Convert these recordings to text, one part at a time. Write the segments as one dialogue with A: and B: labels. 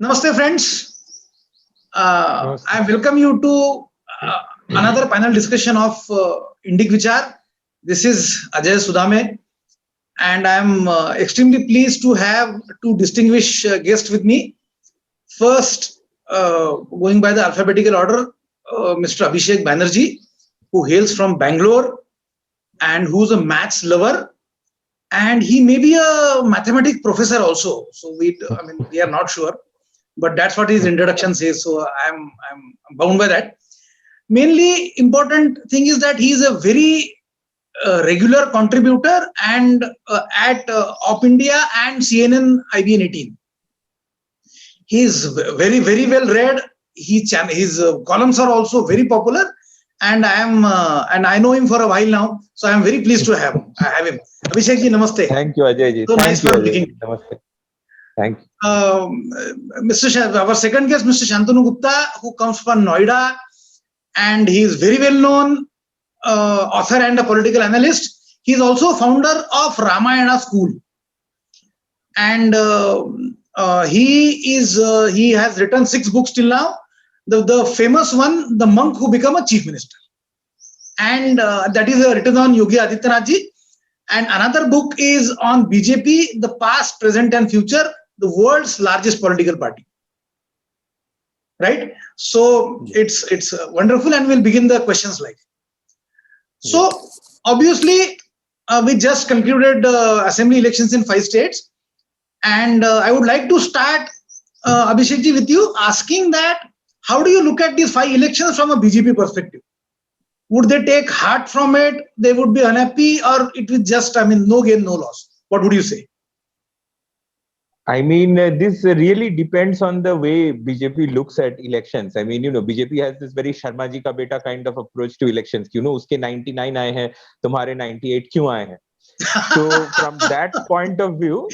A: Namaste, friends.
B: Namaste.
A: I welcome you to another panel discussion of Indic Vichar. This is Ajay Sudhame, and I am extremely pleased to have two distinguished guests with me. First, going by the alphabetical order, Mr. Abhishek Banerjee, who hails from Bangalore and who's a maths lover, and he may be a mathematics professor also. So we are not sure, but that's what his introduction says. So I'm bound by that. Mainly important thing is that he is a very regular contributor and at Op India and CNN IBN 18. He is very well read. His columns are also very popular, and I know him for a while now. So I am very pleased to have him. Abhishek ji, namaste.
B: Thank you, Ajay ji.
A: So nice
B: Thank you,
A: for
B: Ajay
A: picking.
B: ji. Namaste. Thank you.
A: Our second guest, Mr. Shantanu Gupta, who comes from Noida, and he is very well known author and a political analyst. He is also founder of Ramayana School, and he has written 6 books till now. The famous one, The Monk Who Became a Chief Minister, and that is written on Yogi Adityanath ji. And another book is on BJP, the past, present, and future, the world's largest political party. Right? So it's wonderful, and we'll begin the questions like. So obviously, we just concluded assembly elections in 5 states, and I would like to start, Abhishek ji, with you, asking that how do you look at these 5 elections from a BJP perspective? Would they take heart from it? They would be unhappy, or it will just, no gain, no loss? What would you say?
B: I mean, this really depends on the way BJP looks at elections. I mean, BJP has this very Sharma ji ka beta kind of approach to elections. Uske 99 aaye hain, tumhare 98 kyun aaye hain? So from that point of view,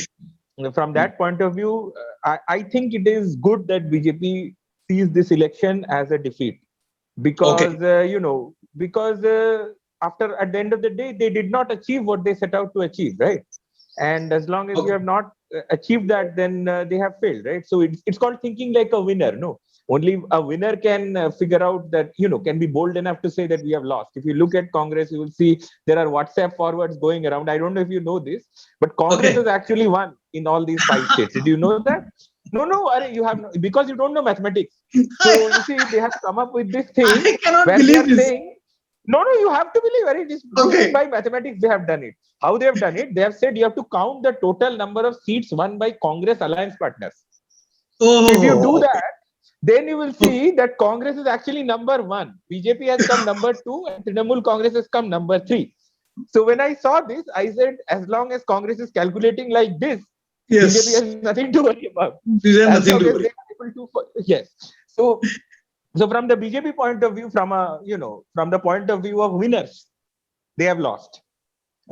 B: I think it is good that BJP sees this election as a defeat because,
A: Okay.
B: because after at the end of the day, they did not achieve what they set out to achieve, right? And as long as you
A: Okay.
B: have not achieved that, then they have failed, right? So it's called thinking like a winner. No, only a winner can figure out that, can be bold enough to say that we have lost. If you look at Congress, you will see there are WhatsApp forwards going around. I don't know if you know this, but Congress
A: Okay.
B: has actually won in all these 5 states. Did you know that? No, you have no, because you don't know mathematics. So you see, they have come up with this thing
A: I cannot
B: where they
A: believe
B: are
A: this.
B: saying, no, you have to believe it is proven
A: Okay.
B: by mathematics. They have done it. How they have done it? They have said you have to count the total number of seats won by Congress alliance partners. So if you do
A: Oh, okay.
B: that, then you will
A: Okay.
B: see that Congress is actually number one. BJP has come number two, and Trinamool Congress has come number three. So when I saw this, I said, as long as Congress is calculating like this, BJP
A: Yes.
B: has nothing to worry about.
A: These have
B: As
A: nothing
B: long
A: to
B: as
A: worry.
B: they are able to, yes. So from the BJP point of view, from the point of view of winners, they have lost.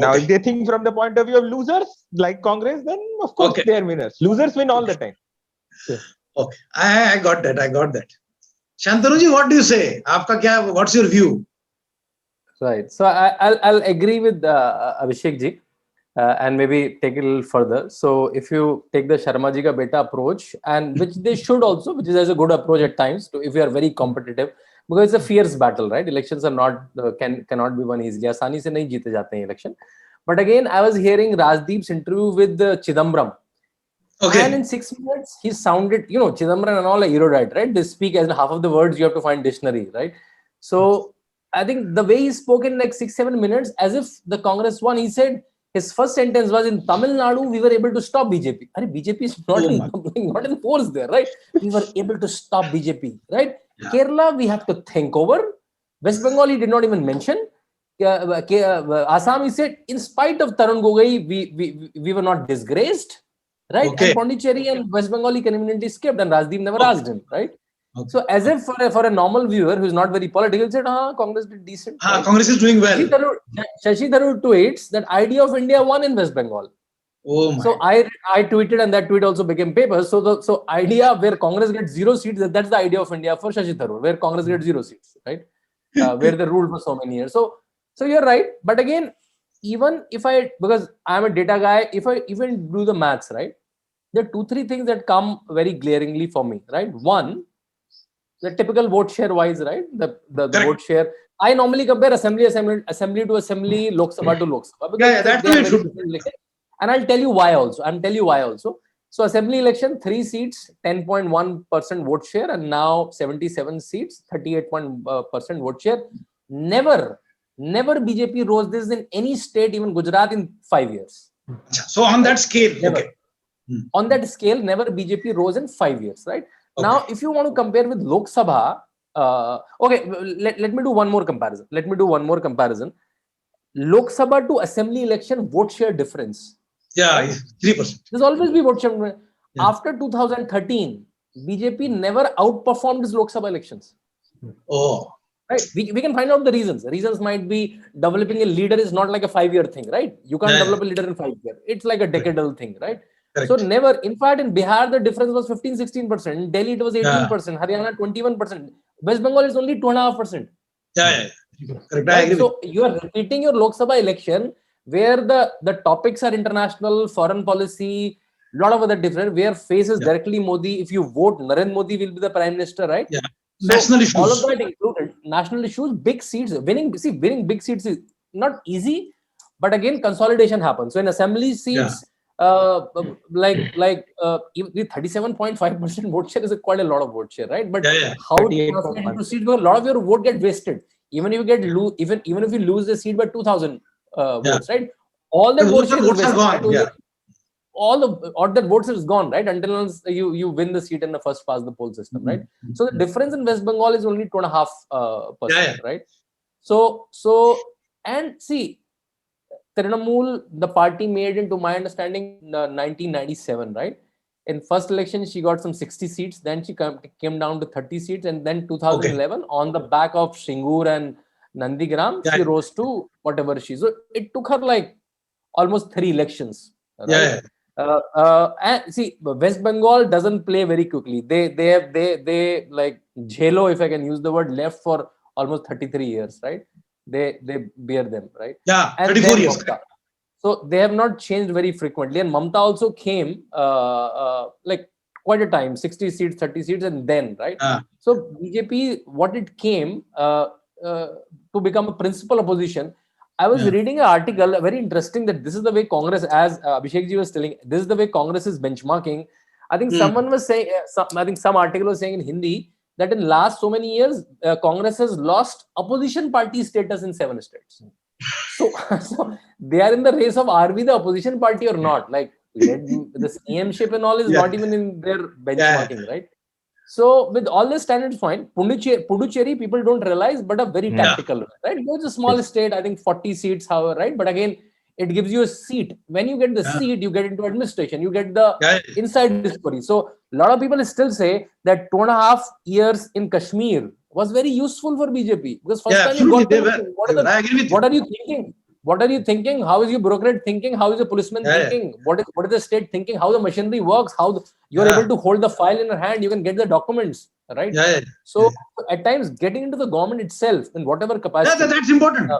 B: Now, if
A: Okay.
B: they think from the point of view of losers, like Congress, then of course
A: Okay.
B: they are winners. Losers win all
A: Okay.
B: the time. Yeah.
A: Okay. I got that. I got that. Shantanu ji, what do you say? What's your view?
C: Right. So I'll agree with Abhishek ji and maybe take it a little further. So if you take the Sharma ji ka beta approach, and which they should also, which is a good approach at times, to if you are very competitive, because it's a fierce battle, right? Elections are not cannot be won easily. आसानी से नहीं जीते जाते हैं election. But again, I was hearing Rajdeep's interview with Chidambaram. And in
A: Okay.
C: 6 minutes, he sounded, Chidambaram and all are erudite, right? They speak as in half of the words you have to find dictionary, right? So I think the way he spoke in like 6-7 minutes, as if the Congress won, he said his first sentence was, in Tamil Nadu, we were able to stop BJP. I mean, BJP is
A: Oh my.
C: not in force there, right? We were able to stop BJP, right?
A: Yeah.
C: Kerala, we have to think over. West Bengal, he did not even mention. Assam, he said, in spite of Tarun Gogoi, we were not disgraced. Right?
A: Okay.
C: And Pondicherry and West Bengali community skipped, and Rajdeep never
A: Okay.
C: asked him, right?
A: Okay.
C: So as if for a normal viewer who's not very political, said, Congress did decent. Right?
A: Congress is doing well.
C: Shashi Tharoor tweets that idea of India won in West Bengal.
A: Oh my.
C: So I tweeted, and that tweet also became paper. So idea where Congress gets 0 seats, that's the idea of India for Shashi Tharoor, where Congress gets 0 seats, right? Where they ruled for so many years. So you're right. But again, even if because I'm a data guy, if I even do the maths, right? there are 2-3 things that come very glaringly for me, right? One, the typical vote share wise, right? The
A: Correct.
C: vote share. I normally compare assembly to assembly, Lok Sabha to Lok Sabha, because
A: Yeah, that's
C: they
A: the
C: are
A: way it
C: very
A: should be.
C: different elections. And I'll tell you why also. So assembly election, 3 seats, 10.1% vote share, and now 77 seats, 38% vote share. Never BJP rose this in any state, even Gujarat, in 5 years.
A: So on that scale,
C: Never.
A: okay.
C: On that scale, never BJP rose in 5 years, right?
A: Okay.
C: Now, if you want to compare with Lok Sabha, okay, let me do one more comparison. Lok Sabha to assembly election vote share difference.
A: Yeah, 3%.
C: There's always be vote share.
A: Yeah.
C: After 2013, BJP never outperformed its Lok Sabha elections.
A: Oh,
C: Right? We can find out the reasons. Reasons might be developing a leader is not like a 5-year thing, right? You can't
A: Yeah.
C: develop a leader in 5 years. It's like a decadal thing, right?
A: correct.
C: So never, in fact, in Bihar, the difference was 15-16%. In Delhi, it was 18%. Haryana, 21%. West Bengal is only 2.5%.
A: Yeah. Correct. I
C: Right?
A: agree with
C: So you are repeating your Lok Sabha election where the topics are international, foreign policy, lot of other different, where faces
A: Yeah.
C: directly Modi. If you vote, Narendra Modi will be the prime minister, right?
A: Yeah.
C: So
A: National issues.
C: all of that included, national issues, big seats, winning big seats is not easy, but again, consolidation happens. So in assembly seats, even the 37.5% vote share is quite a lot of vote share, right? But
A: Yeah.
C: how it translates into seats, because a lot of your vote get wasted. Even if you get even if you lose the seat by 2,000 votes, right? All that vote share is
A: votes are
C: wasted.
A: gone. Yeah.
C: All that votes is gone, right? Until you win the seat in the first past the poll system, right? So the difference in West Bengal is only 2.5%, right? So and see, Trinamool, the party made, into my understanding, 1997, right? In first election, she got some 60 seats. Then she came down to 30 seats, and then 2011, on the back of Shingur and Nandigram, she rose to whatever she. So it took her like almost 3 elections, right? And see, West Bengal doesn't play very quickly. They like Jhelo, if I can use the word, left for almost 33 years, right? They bear them, right?
A: Yeah,
C: And
A: 34
C: then
A: years.
C: Mamta. So they have not changed very frequently. And Mamta also came like quite a time, 60 seats, 30 seats, and then, right? So BJP, what it came to become a principal opposition. I was reading an article, very interesting, that this is the way Congress, as Abhishek ji was telling, this is the way Congress is benchmarking. I think someone was saying, I think some article was saying in Hindi, that in last so many years, Congress has lost opposition party status in 7 states. So they are in the race of, are we the opposition party or not? Like, the CM-ship and all is not even in their benchmarking, right? So with all this standards, fine. Puducherry, people don't realize, but a very tactical, right? It's a small state, I think 40 seats, however, right? But again, it gives you a seat. When you get the seat, you get into administration, you get the inside story. So a lot of people still say that 2.5 years in Kashmir was very useful for BJP, because first time you got what are you thinking? What are you thinking? How is your bureaucrat thinking? How is the policeman thinking? What is the state thinking? How the machinery works? How you're able to hold the file in your hand? You can get the documents, right? So at times, getting into the government itself in whatever capacity,
A: that's important.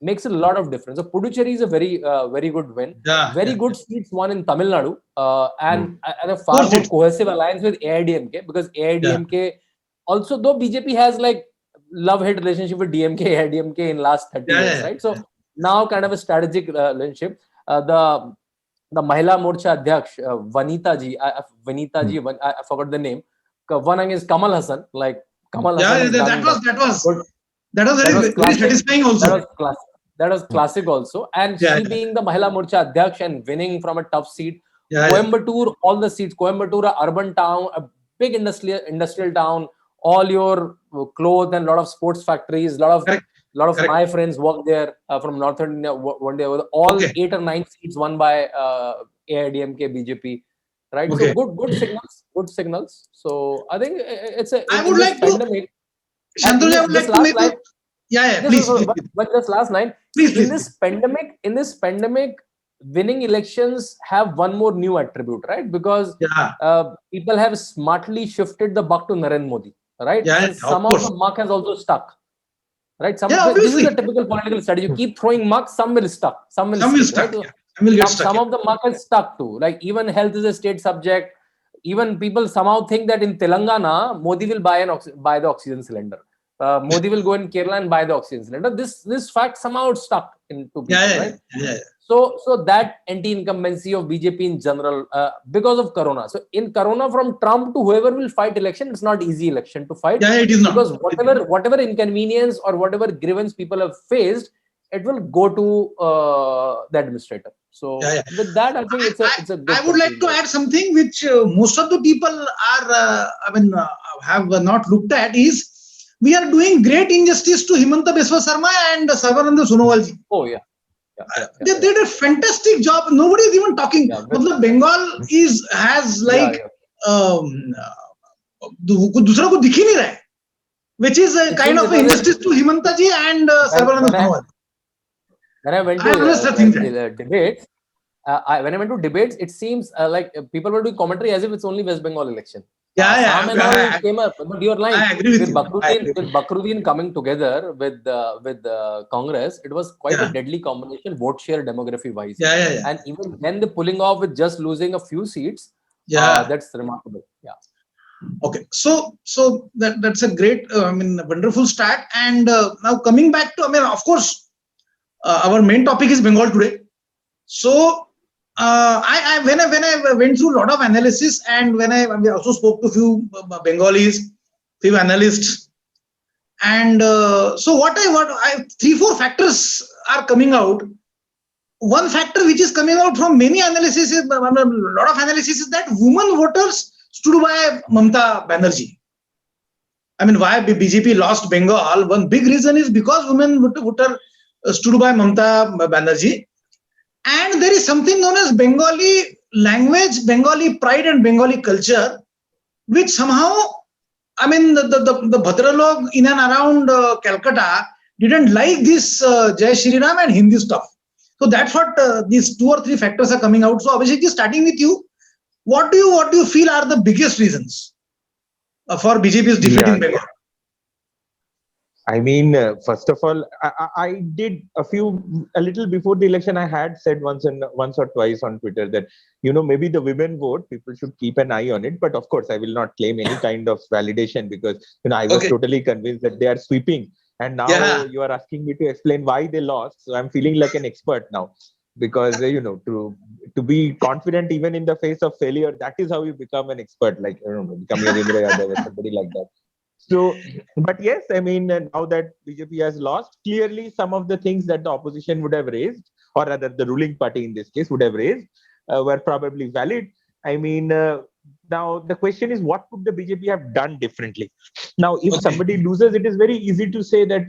C: Makes a lot of difference. So Puducherry is a very very good win. Very good seats won in Tamil Nadu, and a far more cohesive alliance with AIDMK, because AIDMK also, though BJP has like love-hate relationship with DMK, AIDMK in last 30 years, right? So now kind of a strategic relationship. The Mahila Morcha Adhyaksh, Vanita ji, I forgot the name. One is Kamal Hassan, like Kamal Hassan.
A: That was very satisfying also.
C: That was classic also. And she being the Mahila Morcha Adhyaksh and winning from a tough seat. Coimbatore, all the seats. Coimbatore, urban town, a big industrial town. All your clothes and a lot of sports factories, lot of my friends work there from Northern India. One day, all 8 or 9 seats won by AIDMK, BJP, right? So good signals. So I think it's a.
A: I would like
C: pandemic,
A: to. Shantanu, I would like to make a. Please.
C: But this last line. In this pandemic, winning elections have one more new attribute, right? Because people have smartly shifted the buck to Narendra Modi. Right, and some of the muck has also stuck. Right, this is a typical political strategy. You keep throwing muck, some will stuck, some will stick. Right?
A: And we'll get stuck.
C: Some of the muck is stuck too. Like even health is a state subject. Even people somehow think that in Telangana, Modi will buy the oxygen cylinder. Modi will go in Kerala and buy the oxygen cylinder. This fact somehow stuck into people, right?
A: Yeah.
C: So that anti-incumbency of BJP in general, because of Corona. So in Corona, from Trump to whoever will fight election, it's not easy election to fight.
A: Yeah, it is not.
C: Because whatever inconvenience or whatever grievance people have faced, it will go to the administrator. So with that, I think it's a good
A: I would like to add something which most of the people are, have not looked at is we are doing great injustice to Himanta Biswa Sarma and Sarbananda Sonowal ji.
C: Oh yeah.
A: They did a fantastic job. Nobody is even talking. Bengal has like दूसरा को दिख ही नहीं रहा है, which is a kind of injustice to Himanta ji and Sarbananda Sonowal.
C: When I went to debates, when I went to debates, it seems like people were doing commentary as if it's only West Bengal election. All came up, but you're lying.
A: I agree with
C: with Bakruddin coming together with Congress, it was quite a deadly combination, vote share demography wise. And even then, the pulling off with just losing a few seats, that's remarkable. Yeah.
A: Okay, so that's a great, wonderful start. And now coming back to, of course, our main topic is Bengal today. So when I went through a lot of analysis, and when I also spoke to few Bengalis, few analysts, and so what I 3-4 factors are coming out. One factor which is coming out from many analysis, a lot of analysis, is that women voters stood by Mamata Banerjee. I mean, why BJP lost Bengal? One big reason is because women voter stood by Mamata Banerjee. And there is something known as Bengali language, Bengali pride and Bengali culture, which somehow, the Bhadralog in and around Calcutta didn't like this Jai Shri Ram and Hindi stuff. So that's what these 2 or 3 factors are coming out. So Abhishek, starting with you, what do you feel are the biggest reasons for BJP's defeat in Bengal?
B: I mean, first of all, I did a little before the election, I had said once or twice on Twitter that, maybe the women vote, people should keep an eye on it. But of course, I will not claim any kind of validation because, I was totally convinced that they are sweeping. And now you are asking me to explain why they lost. So I'm feeling like an expert now because, to be confident even in the face of failure, that is how you become an expert, like, becoming Yadindra Yadav or somebody like that. So, but yes, now that BJP has lost, clearly some of the things that the opposition would have raised, or rather the ruling party in this case would have raised, were probably valid. Now the question is, what could the BJP have done differently? Now, if somebody loses, it is very easy to say that,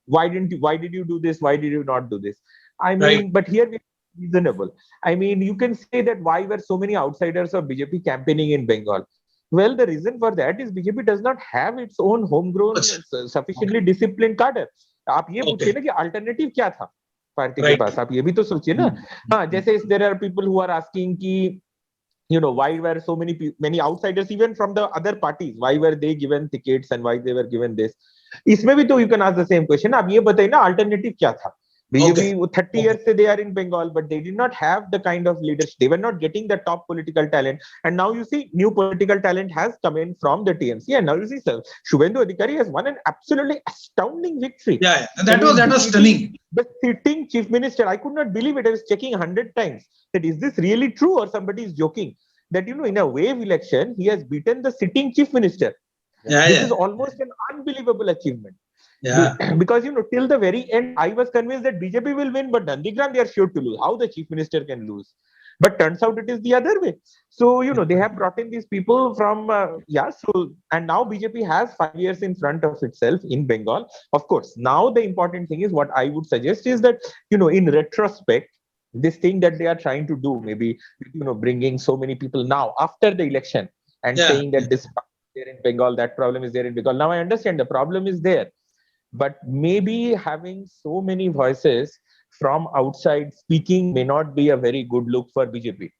B: why did you do this? Why did you not do this? But here we are reasonable. You can say that why were so many outsiders of BJP campaigning in Bengal? Well, the reason for that is BJP does not have its own homegrown, sufficiently disciplined cadre. आप ये पूछिए ना कि alternative क्या था party के पास? आप ये भी तो सोचिए ना. हाँ, जैसे there are people who are asking कि, why were so many outsiders even from the other parties? Why were they given tickets and why they were given this? इसमें भी तो you can ask the same question. आप ये बताइए ना alternative क्या था? BJP 30 years they are in Bengal, but they did not have the kind of leadership. They were not getting the top political talent. And now you see new political talent has come in from the TMC. And now you see Shubhendu Adhikari has won an absolutely astounding victory.
A: Yeah. That was stunning.
B: The sitting chief minister, I could not believe it. I was checking 100 times that is this really true or somebody is joking? That, in a wave election, he has beaten the sitting chief minister. This is almost an unbelievable achievement.
A: Yeah.
B: Because, till the very end, I was convinced that BJP will win, but Nandigram, they are sure to lose. How the chief minister can lose? But turns out it is the other way. So, they have brought in these people from, and now BJP has 5 years in front of itself in Bengal. Of course, now the important thing is what I would suggest is that, in retrospect, this thing that they are trying to do, maybe, bringing so many people now after the election and saying that this problem is there in Bengal, that problem is there in Bengal. Now I understand the problem is there. But maybe having so many voices from outside speaking may not be a very good look for BJP.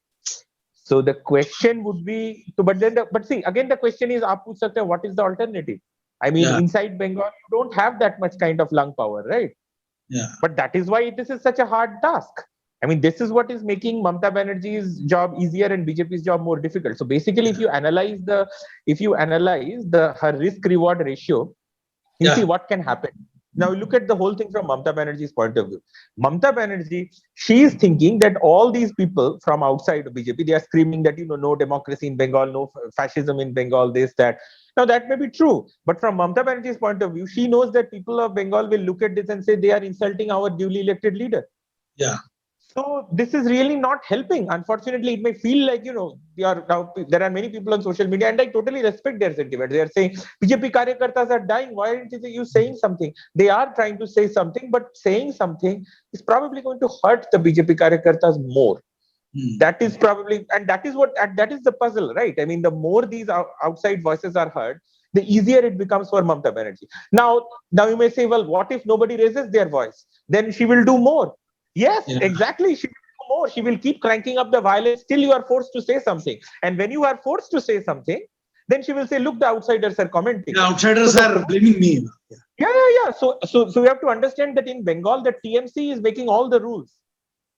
B: So the question would be, but see, again, the question is, what is the alternative? Inside Bengal, you don't have that much kind of lung power, right?
A: Yeah.
B: But that is why this is such a hard task. I mean, this is what is making Mamata Banerjee's job easier and BJP's job more difficult. So basically, if you analyze her risk reward ratio, you see what can happen. Now look at the whole thing from Mamata Banerjee's point of view. Mamata Banerjee, she is thinking that all these people from outside of BJP, they are screaming that, no democracy in Bengal, no fascism in Bengal, this, that. Now that may be true, but from Mamata Banerjee's point of view, she knows that people of Bengal will look at this and say they are insulting our duly elected leader.
A: Yeah.
B: So this is really not helping. Unfortunately, it may feel like, there are many people on social media, and I totally respect their sentiment. They are saying BJP karyakartas are dying. Why aren't you saying something? They are trying to say something, but saying something is probably going to hurt the BJP karyakartas more. That is probably, and that is the puzzle, right? I mean, the more these outside voices are heard, the easier it becomes for Mamata Banerjee. Now you may say, well, what if nobody raises their voice? Then she will do more. Yes, exactly. She will do more. She will keep cranking up the violence till you are forced to say something. And when you are forced to say something, then she will say, look, the outsiders are commenting.
A: The outsiders are blaming me.
B: Yeah. So we have to understand that in Bengal, the TMC is making all the rules.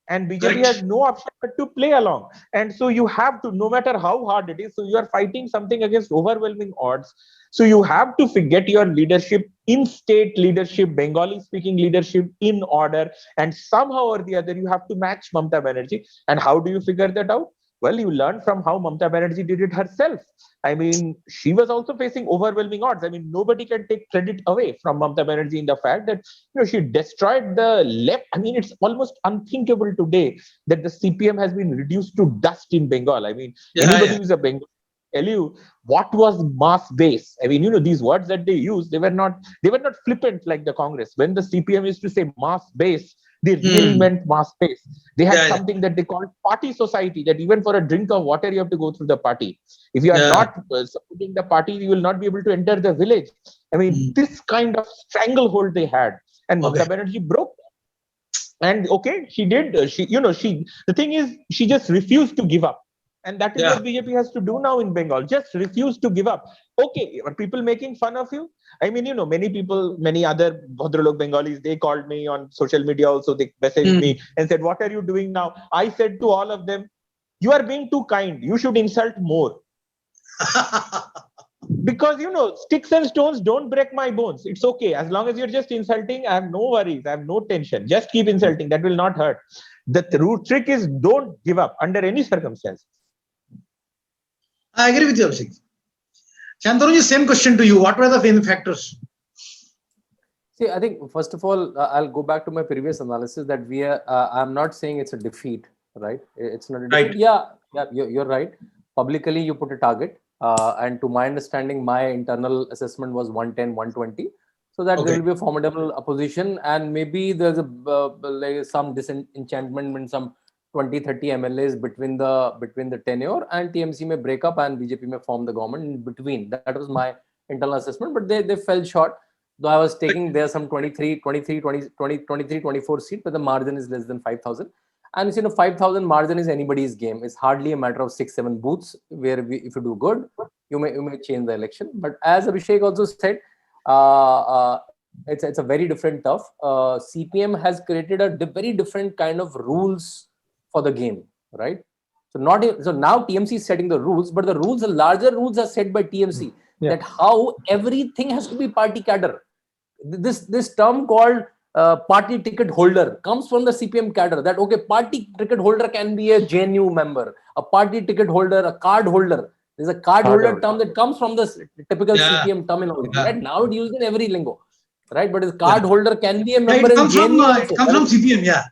B: And BJP has no option but to play along. And so you have to, no matter how hard it is, so you are fighting something against overwhelming odds. So you have to get your leadership, in state leadership, Bengali speaking leadership in order. And somehow or the other, you have to match Mamata Banerjee. And how do you figure that out? Well, you learn from how Mamata Banerjee did it herself. I mean, she was also facing overwhelming odds. I mean, nobody can take credit away from Mamata Banerjee in the fact that she destroyed the left. I mean, it's almost unthinkable today that the CPM has been reduced to dust in Bengal. I mean, anybody who's a Bengal tell you what was mass base. I mean, these words that they use, they were not flippant like the Congress. When the CPM used to say mass base, they really meant mass base. They had something that they called party society, that even for a drink of water, you have to go through the party. If you are not supporting the party, you will not be able to enter the village. I mean, this kind of stranglehold they had. And Mamata Banerjee broke. And she did. The thing is, she just refused to give up. And that is what BJP has to do now in Bengal. Just refuse to give up. Okay, are people making fun of you? I mean, many people, many other Bhadralok Bengalis, they called me on social media also. They messaged me and said, what are you doing now? I said to all of them, you are being too kind. You should insult more. Because, sticks and stones don't break my bones. It's okay. As long as you're just insulting, I have no worries. I have no tension. Just keep insulting. That will not hurt. The root trick is don't give up under any circumstance.
A: I agree with you, Abhishek. Shantanu, same question to you. What were the main factors?
C: See, I think, first of all, I'll go back to my previous analysis that I'm not saying it's a defeat, right? It's not a defeat.
A: Right.
C: Yeah, you're right. Publicly, you put a target. And to my understanding, my internal assessment was 110, 120. So that there will be a formidable opposition. And maybe there's some disenchantment in some 20-30 MLAs between the tenure, and TMC may break up and BJP may form the government in between. That was my internal assessment, but they fell short. Though I was taking there some 23, 24 seat, but the margin is less than 5,000. And 5,000 margin is anybody's game. It's hardly a matter of 6-7 booths where if you do good, you may change the election. But as Abhishek also said, it's a very different tough. CPM has created a very different kind of rules for the game, right? So now TMC is setting the rules, but the larger rules are set by TMC. That how everything has to be party cadre. This term called party ticket holder comes from the CPM cadre. That party ticket holder can be a JNU member, a party ticket holder, a card holder. There's a card holder term that comes from the typical CPM terminology. Right now, it's used in every lingo, right? But a card holder can be a member in JNU.
A: It comes from CPM,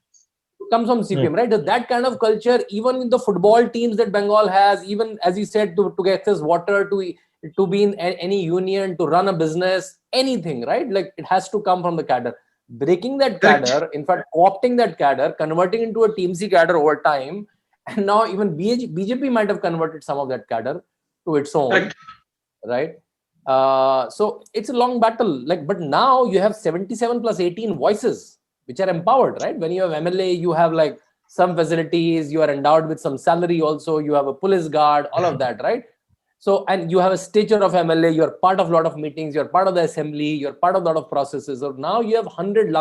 C: Comes from CPM, right? So that kind of culture, even in the football teams that Bengal has, even as you said, to get access water, to be in any union, to run a business, anything, right? Like it has to come from the cadre. Breaking that cadre, in fact, opting that cadre, converting into a TMC cadre over time, and now even BJP might have converted some of that cadre to its own, right? So it's a long battle. But now you have 77 plus 18 voices which are empowered, right? When you have MLA, you have some facilities, you are endowed with some salary also, you have a police guard, all of that, right? So, and you have a stature of MLA, you're part of a lot of meetings, you're part of the assembly, you're part of a lot of processes. So now you have 100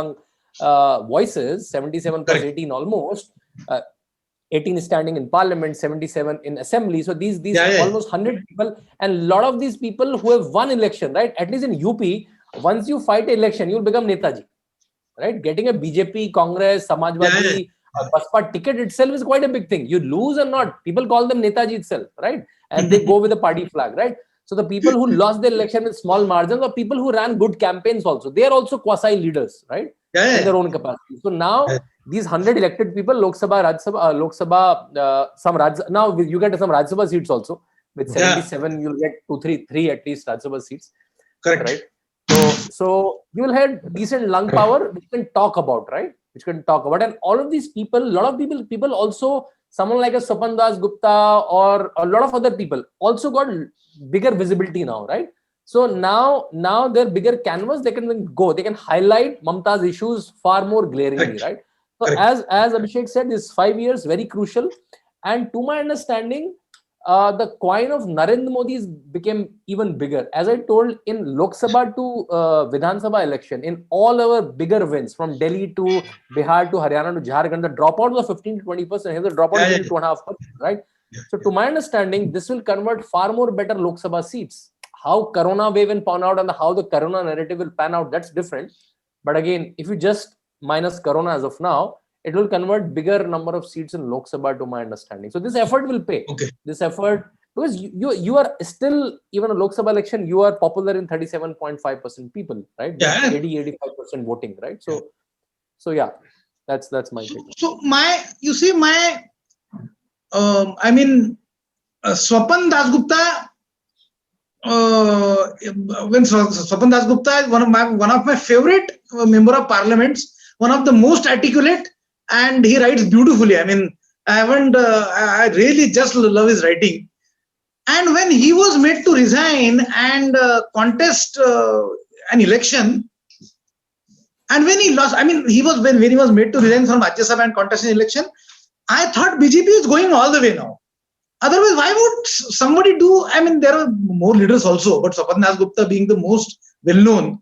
C: voices, 77 plus 18 almost, 18 standing in parliament, 77 in assembly. So these
A: Yeah.
C: almost 100 people, and a lot of these people who have won election, right? At least in UP, once you fight an election, you'll become Netaji, right? Getting a BJP, Congress, Samajwadi, Baspa ticket itself is quite a big thing. You lose or not, people call them Netaji itself, right? And they go with the party flag, right? So the people who lost the election with small margins are people who ran good campaigns also. They are also quasi leaders, right? In their own capacity. So now these 100 elected people, Lok Sabha, Rajya Sabha, some Rajya, now you get some Rajya Sabha seats also. With 77, you'll get 3 at least Rajya Sabha seats.
A: Correct.
C: Right? So you will have decent lung power, which you can talk about, right? Which you can talk about. And all of these people, a lot of people also, someone like a Swapan Das Gupta or a lot of other people also got bigger visibility now, right? So now their bigger canvas, they can highlight Mamta's issues far more glaringly, right? So as Abhishek said, this 5 years very crucial. And to my understanding, the coin of Narendra Modi became even bigger. As I told, in Lok Sabha to Vidhan Sabha election, in all our bigger wins from Delhi to Bihar to Haryana to Jharkhand, the dropout was 15 to 20%. Here the dropout is 2.5%, right? So to my understanding, this will convert far more better Lok Sabha seats. How Corona wave will pan out and how the Corona narrative will pan out, that's different. But again, if you just minus Corona as of now, it will convert bigger number of seats in Lok Sabha to my understanding. So this effort will pay.
A: Okay.
C: This effort, because you are still, even a Lok Sabha election, you are popular in 37.5% people, right?
A: Yeah.
C: 80-85% voting, right? So yeah, that's my take.
A: So I mean, Swapan Dasgupta, when Swapan Dasgupta is one of my favorite member of parliaments, one of the most articulate, and he writes beautifully. I mean, I really just love his writing. And when he was made to resign and contest an election, and when he lost, I mean, when he was made to resign from Rajya Sabha and contest an election, I thought BJP is going all the way now. Otherwise, why would somebody do? I mean, there are more leaders also, but Swapan Dasgupta being the most well-known,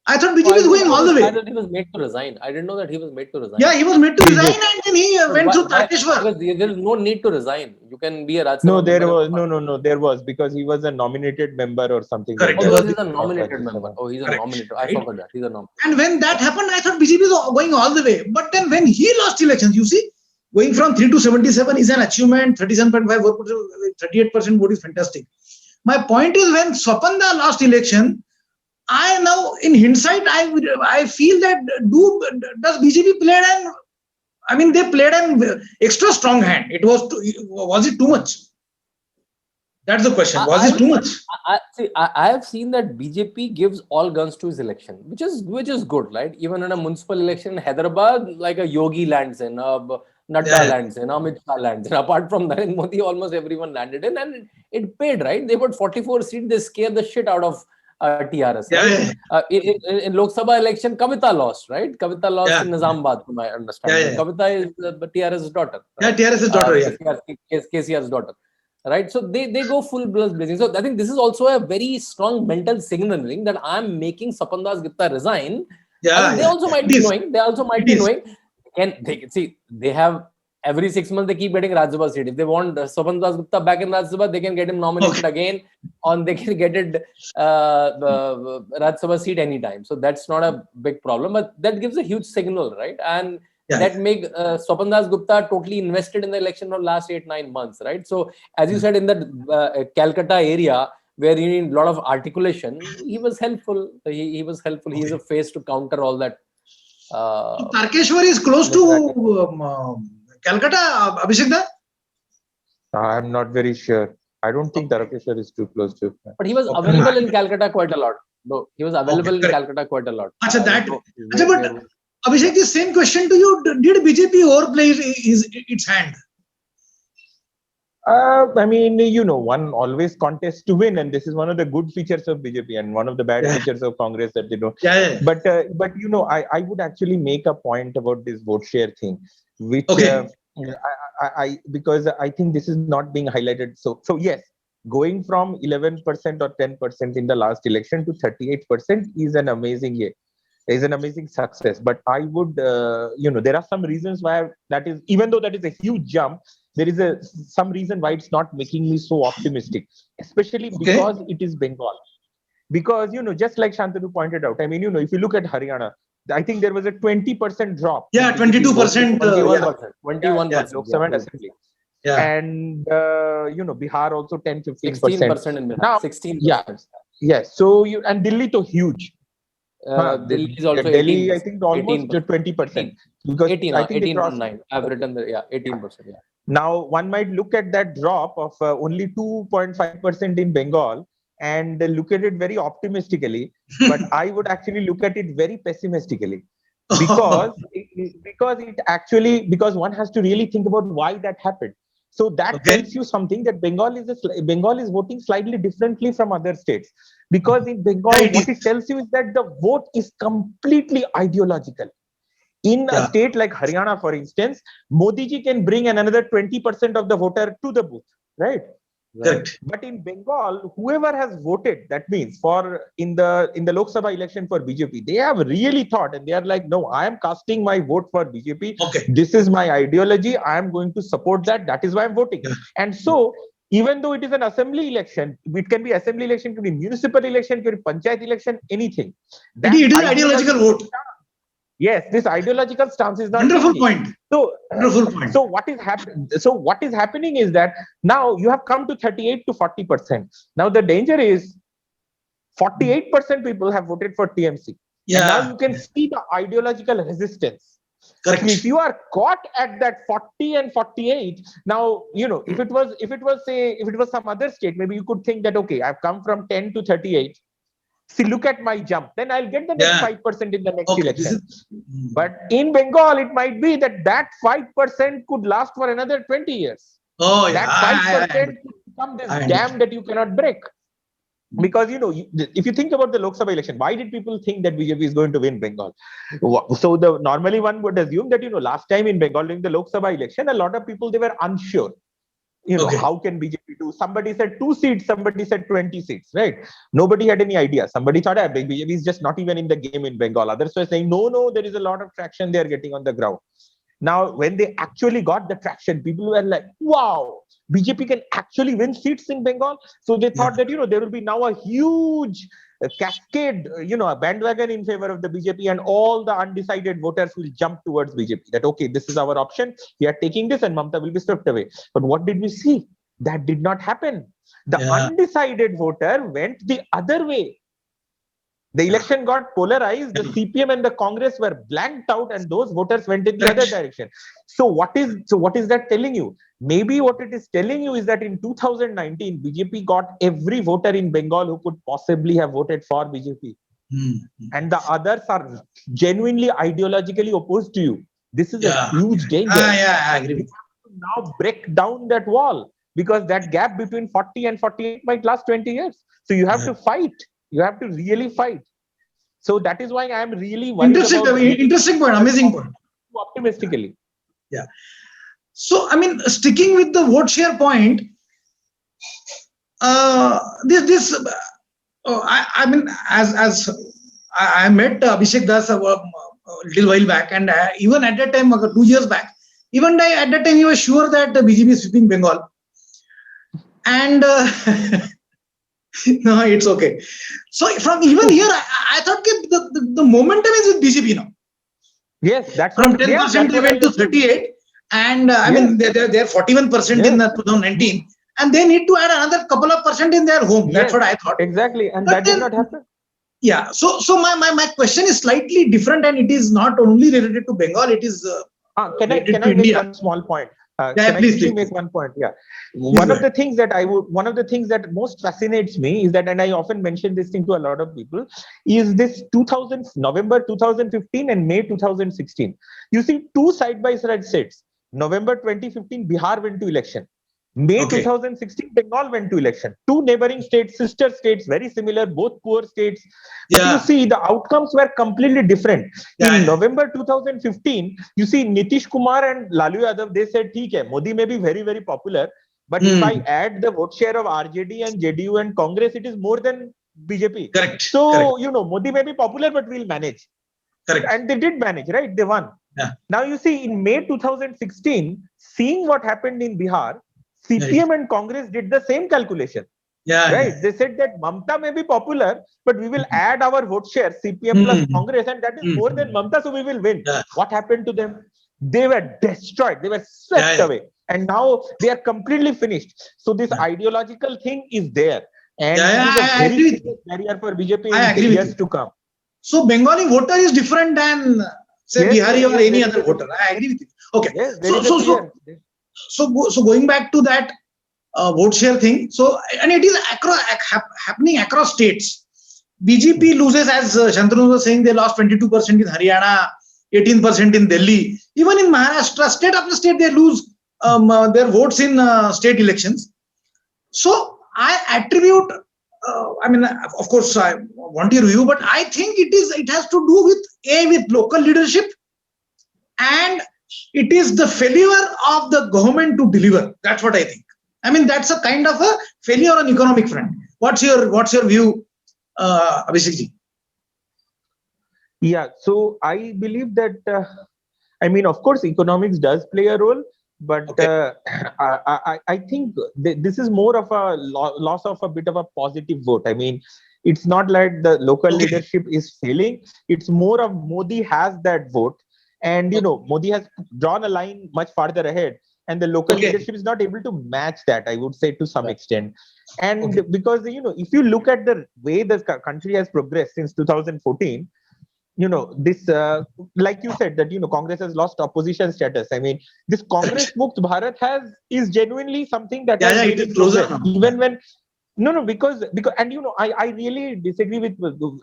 A: I thought BJP is going all the way.
C: I thought he was made to resign. I didn't know that he was made to resign.
A: Yeah, he was made to resign, and then he went through Tarkeshwar.
C: Because there is no need to resign. You can be a Rajya Sabha
B: No, there
C: member.
B: was there was, because he was a nominated member or something.
A: Correct.
C: Oh,
B: Like
C: he's a nominated member. Oh, he's a
A: Correct.
C: nominated. I forgot that. He's a nominated.
A: And when that happened, I thought BJP is going all the way. But then when he lost elections, you see, going from 3 to 77 is an achievement. 37.5 vote, 38% vote is fantastic. My point is, when Swapanda lost election, I now, in hindsight, I feel that does BJP played an? I mean, they played an extra strong hand. Was it too much? That's the question. Was it too much?
C: I have seen that BJP gives all guns to his election, which is good, right? Even in a municipal election in Hyderabad, like a Yogi lands in, Nadda lands in, Amit Shah lands in. Apart from Narendra Modi, almost everyone landed in, and it paid, right? They put 44 seats. They scared the shit out of TRS. Right? In Lok Sabha election, Kavita lost, right? Kavita lost in Nizamabad, to my understanding. Kavita is TRS's daughter. Right?
A: Yeah, TRS's daughter.
C: KCR's daughter. Right, so they go full blazing. So I think this is also a very strong mental signaling that I'm making Swapan Dasgupta resign. They also might be knowing. They also might be knowing. And they have every 6 months they keep getting Rajya Sabha seat. If they want Swapan Dasgupta back in Rajya Sabha, they can get him nominated again, or they can get it Rajya Sabha seat anytime. So that's not a big problem, but that gives a huge signal, right? And that make Swapan Dasgupta totally invested in the election for the last 8-9 months, right? So as you said, in the Calcutta area where you need a lot of articulation, he was helpful. He was helpful. He is a face to counter all that.
A: Tarkeshwar is close to Calcutta, Abhishek da?
B: I'm not very sure. I don't think Tarkeshwar is too close to.
C: But he was available in Calcutta quite a lot. No, he was available in Calcutta quite a lot.
A: But Abhishek, the same question to you. Did BJP overplay its hand?
B: I mean, one always contests to win, and this is one of the good features of BJP and one of the bad features of Congress that they don't. But I would actually make a point about this vote share thing, which because I think this is not being highlighted. So yes, going from 11% or 10% in the last election to 38% is an amazing year. is an amazing success. But I would, there are some reasons why that is, even though that is a huge jump, there is some reason why it's not making me so optimistic, especially
A: Okay.
B: because it is Bengal. Because, just like Shantanu pointed out, I mean, if you look at Haryana, I think there was a 20% drop.
A: Yeah,
B: in BJP votes
A: 22%.
B: in
C: 21%.
A: Yeah.
C: 21%.
B: Lok Sabha and
C: Yeah.
B: Assembly.
A: Yeah.
B: And, Bihar also 10-15%.
C: 16% in Bihar.
B: Now,
C: 16%.
B: yeah, yes. So, and Delhi to huge.
C: Delhi is also
B: Delhi,
C: 18%.
B: I think almost 20%. Because
C: 18,
B: I think they crossed.
C: 18.9. I've written the, 18%. Yeah.
B: Now, one might look at that drop of only 2.5% in Bengal and look at it very optimistically, but I would actually look at it very pessimistically because because one has to really think about why that happened. So that
A: Okay.
B: tells you something that Bengal is voting slightly differently from other states, because in Bengal,
A: Yeah, it
B: what
A: is.
B: it tells you is that the vote is completely ideological. In a
A: Yeah.
B: state like Haryana, for instance, Modi ji can bring another 20% of the voter to the booth, right?
A: Correct.
B: But in Bengal, whoever has voted, that means for in the Lok Sabha election for BJP, they have really thought and they are like, no, I am casting my vote for BJP.
A: Okay.
B: This is my ideology. I am going to support that. That is why I'm voting.
A: Yeah.
B: And so, even though it is an assembly election, it can be assembly election, it can be municipal election, it can be panchayat election, anything.
A: It is an ideological vote.
B: Yes, this ideological stance is not
A: Wonderful
B: changing.
A: point.
B: So,
A: Wonderful point.
B: so what is happening? So what is happening is that now you have come to 38 to 40%. Now the danger is 48% people have voted for TMC.
A: Yeah.
B: And now you can see the ideological resistance.
A: Correct.
B: If you are caught at that 40 and 48, now if it was some other state, maybe you could think that okay, I've come from 10 to 38. See, look at my jump. Then I'll get the next 5% in the next election. But in Bengal, it might be that 5% could last for another 20 years.
A: Oh,
B: That 5% could become this dam that you cannot break. Because, if you think about the Lok Sabha election, why did people think that BJP is going to win Bengal? So normally one would assume that, last time in Bengal during the Lok Sabha election, a lot of people, they were unsure. How can BJP do? Somebody said 2 seats, somebody said 20 seats, right? Nobody had any idea. Somebody thought BJP is just not even in the game in Bengal. Others were saying, no, there is a lot of traction they are getting on the ground. Now, when they actually got the traction, people were like, wow, BJP can actually win seats in Bengal. So they thought that, there will be now a huge cascade, a bandwagon in favor of the BJP, and all the undecided voters will jump towards BJP. That, okay, this is our option. We are taking this and Mamata will be swept away. But what did we see? That did not happen. The undecided voter went the other way. The election got polarized. The CPM and the Congress were blanked out, and those voters went in the other direction. So what is that telling you? Maybe what it is telling you is that in 2019, BJP got every voter in Bengal who could possibly have voted for BJP. And the others are genuinely ideologically opposed to you. This is a huge danger.
A: I agree.
B: You have to now break down that wall, because that gap between 40 and 48 might last 20 years. So you have to fight. You have to really fight. So that is why I am really worried
A: interesting point, amazing point.
B: Optimistically.
A: Yeah. So, sticking with the vote share point, as I met Abhishek Das a little while back, and even at that time, 2 years back, even at that time, he was sure that the BJP is sweeping Bengal. And no, it's okay. So from even here, I thought the momentum is with BJP now.
B: Yes, that's
A: from 10% they went to 38, and they're 41% in 2019, and they need to add another couple of percent in their home. That's what I thought.
B: Exactly, and that did not happen.
A: Yeah. So my question is slightly different, and it is not only related to Bengal. It is
B: can I make one small point?
A: Please
B: make one point? Yeah. One of the things that most fascinates me is that, and I often mention this thing to a lot of people, is this November 2015 and May 2016. You see two side-by-side states. November 2015, Bihar went to election. May 2016, Bengal went to election. Two neighboring states, sister states, very similar, both poor states. But you see, the outcomes were completely different. In November 2015, you see Nitish Kumar and Lalu Yadav, they said, "Theek hai, Modi may be very, very popular, but if I add the vote share of RJD and JDU and Congress, it is more than BJP.
A: Correct.
B: So, Modi may be popular, but we'll manage."
A: Correct.
B: And they did manage, right? They won.
A: Yeah.
B: Now you see, in May 2016, seeing what happened in Bihar, CPM and Congress did the same calculation.
A: Yeah.
B: Right? They said that Mamta may be popular, but we will add our vote share, CPM plus Congress, and that is more than Mamta, so we will win.
A: Yeah.
B: What happened to them? They were destroyed. They were swept away. And now they are completely finished. So this ideological thing is there. And it is a very serious barrier for BJP in years to come.
A: So Bengali voter is different than, say, Bihari or any other voter. I agree with you. Okay.
B: Yes,
A: So going back to that vote share thing. So, and it is happening across states. BJP loses, as Shantanu was saying, they lost 22% in Haryana, 18% in Delhi. Even in Maharashtra, state after state, they lose their votes in state elections. So I attribute, of course, I want your view, but I think it has to do with local leadership, and it is the failure of the government to deliver. That's what I think. I mean, that's a kind of a failure on economic front. What's your view, Abhishek ji?
B: Yeah, so I believe that, of course, economics does play a role, but I think this is more of a loss of a bit of a positive vote. I mean, it's not like the local leadership is failing. It's more of Modi has that vote. And, Modi has drawn a line much farther ahead. And the local leadership is not able to match that, I would say, to some extent. And because, if you look at the way the country has progressed since 2014, this, like you said, that, Congress has lost opposition status. I mean, this Congress Mukt Bharat is genuinely something that has made it closer. Even when, because, and, I really disagree with,